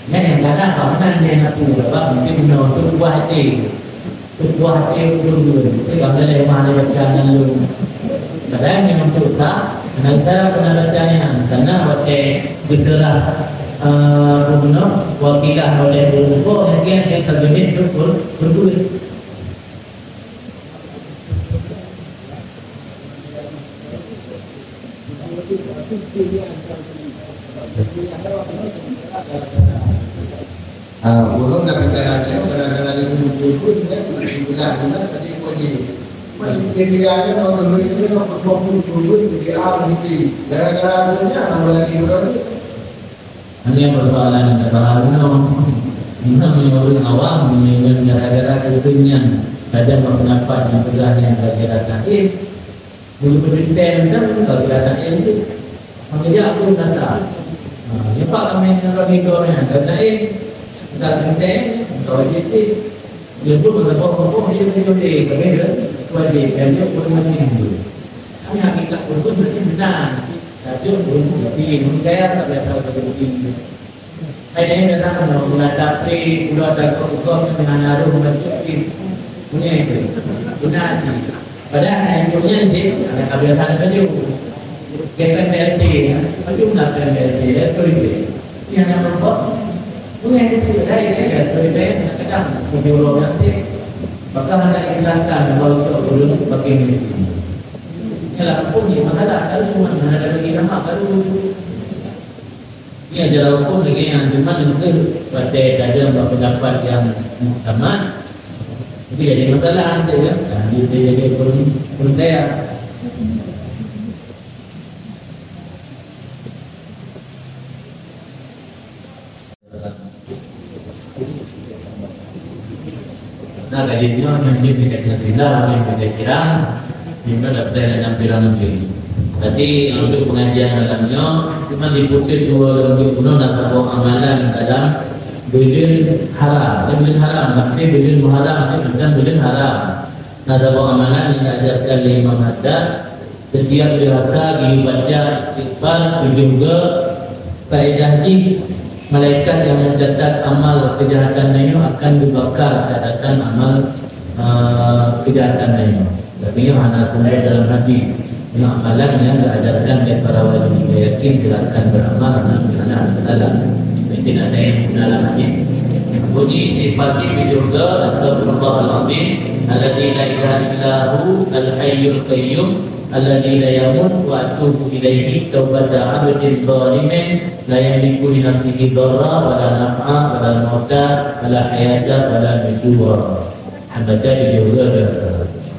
Yang kadang kawan dia nak buat, mungkin untuk buah hati dulu. Kita boleh mana berjalan dulu. Kadang yang untuk tak, antara penelitian karena waktu diserah gubernur wakilah oleh gubernur, yang terjadi berduit. Belum dah bicara dia, kadang-kadang itu pun dia tidak tadi pergi. Dia orang itu nak berfokus dulu dia ahli gara-gara dia nama lagi orang. Hanya persoalan orang awam menyebut gara-gara kepentingan kadang berpendapat yang pegang yang gara-gara tadi. Dulu berdiri kalau kelihatan itu, makanya aku kata, siapa kami yang lagi dorangnya, kerana kita berdiri, kalau jadi, dia pun berapa dia berdiri, kerana wajib dan dia pun mati dulu. Kami hakikat pun berarti benar, tapi pun tapi saya tak biasa begitu. Saya ini datang menghadapi pulau Darul dengan arum bercuti, punya itu, benar sih. Padahal yang punya ni ada kebiasaan baju, kita BLT, baju nak BLT, itu yang nampak punya itu dari itu kadang video nanti, maka ada iklankan bahawa belum pakai ini. Kalau punya masalah, kalau cuma ada lagi nama, kalau ia jalan hukum lagi yang cuma mungkin pada ada pendapat yang sama. Jadi jadi masalah anda ya, jadi perundaya. Nah, kajiannya yang diberikan tidak, yang diberikan, hingga dapat penampilan lebih. Tadi untuk pengajian dalamnya cuma diputus dua guna nasabah amalan dalam bilin haram, bilin haram, maksudnya bilin muharam, dan bilin haram. Nasabah amalan yang diajarkan oleh Imam Haddad setiap biasa dibaca istighfar juga faedah ini malaikat yang mencatat amal kejahatan itu akan dibakar catatan amal kejahatan itu. Tapi yang anak sendiri dalam hati yang amalan yang diajarkan oleh para wali yakin tidak akan beramal anak dalam tidak ada yang dalam hati. bunyi istighfar itu juga astagfirullahaladzim alladzi la ilaha illahu al-hayyul qayyum alladzi la yamut wa atubu ilaihi taubata 'abdin zalimin la yamliku li nafsihi dharra wa la naf'a wa la mauta wa la hayata wa la nusyura. Baca juga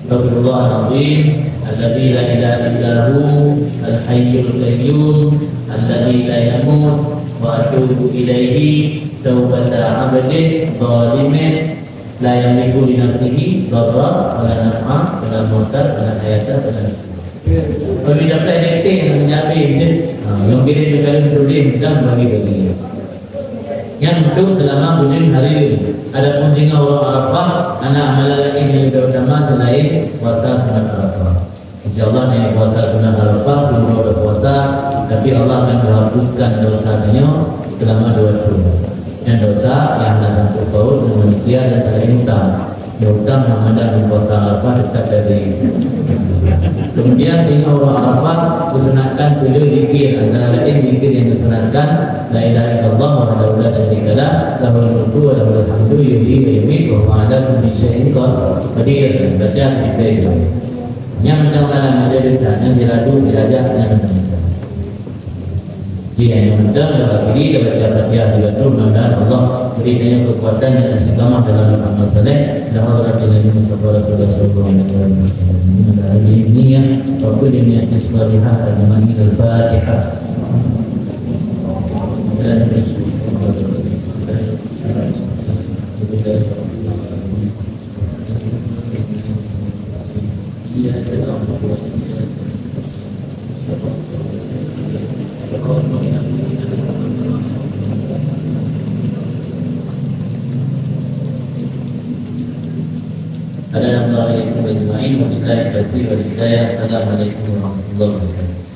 astagfirullahaladzim alladzi la ilaha illahu al-hayyul qayyum alladzi la yamut wa atubu ilaihi taubata 'abdin zalimin la yamliku li nafsihi dharra wa la naf'a wa la mauta wa la hayata wa la nusyura. Kalau dapat editing menyapi yang kirim juga tulis dan bagi-bagi. Yang itu selama bulan hari ada pun jika orang Arafah anak amalan ini lebih utama selain puasa sunat Arafah. InsyaAllah yang puasa sunat Arafah belum berpuasa, tapi Allah akan menghapuskan dosanya selama 2 tahun. Yang dosa yang datang terpaut manusia dan selain hutang. Hutang menghadap puasa Arafah dekat dari. Kemudian di awal Arafah disunatkan 7 zikir, antara lain zikir yang disunatkan la ilaha illallah wahdahu la syarika lah lahul mulku wa lahul hamdu yuhyi wa yumiitu wa huwa ala kulli syai'in qadir. Baca zikir itu. Yang mencapai majlis yang diradu dirajah yang mencapai. Jika yang mencapai bagi dapat Fatihah juga tu mudah-mudahan Allah berikannya kekuatan dan istiqamah dalam amal saleh. Dan Allah Nabi Muhammad sallallahu alaihi wasallam. Al-Niyyah wa kulli niyatin shalihah al-mani al-Fatihah. Assalamualaikum warahmatullahi wabarakatuh.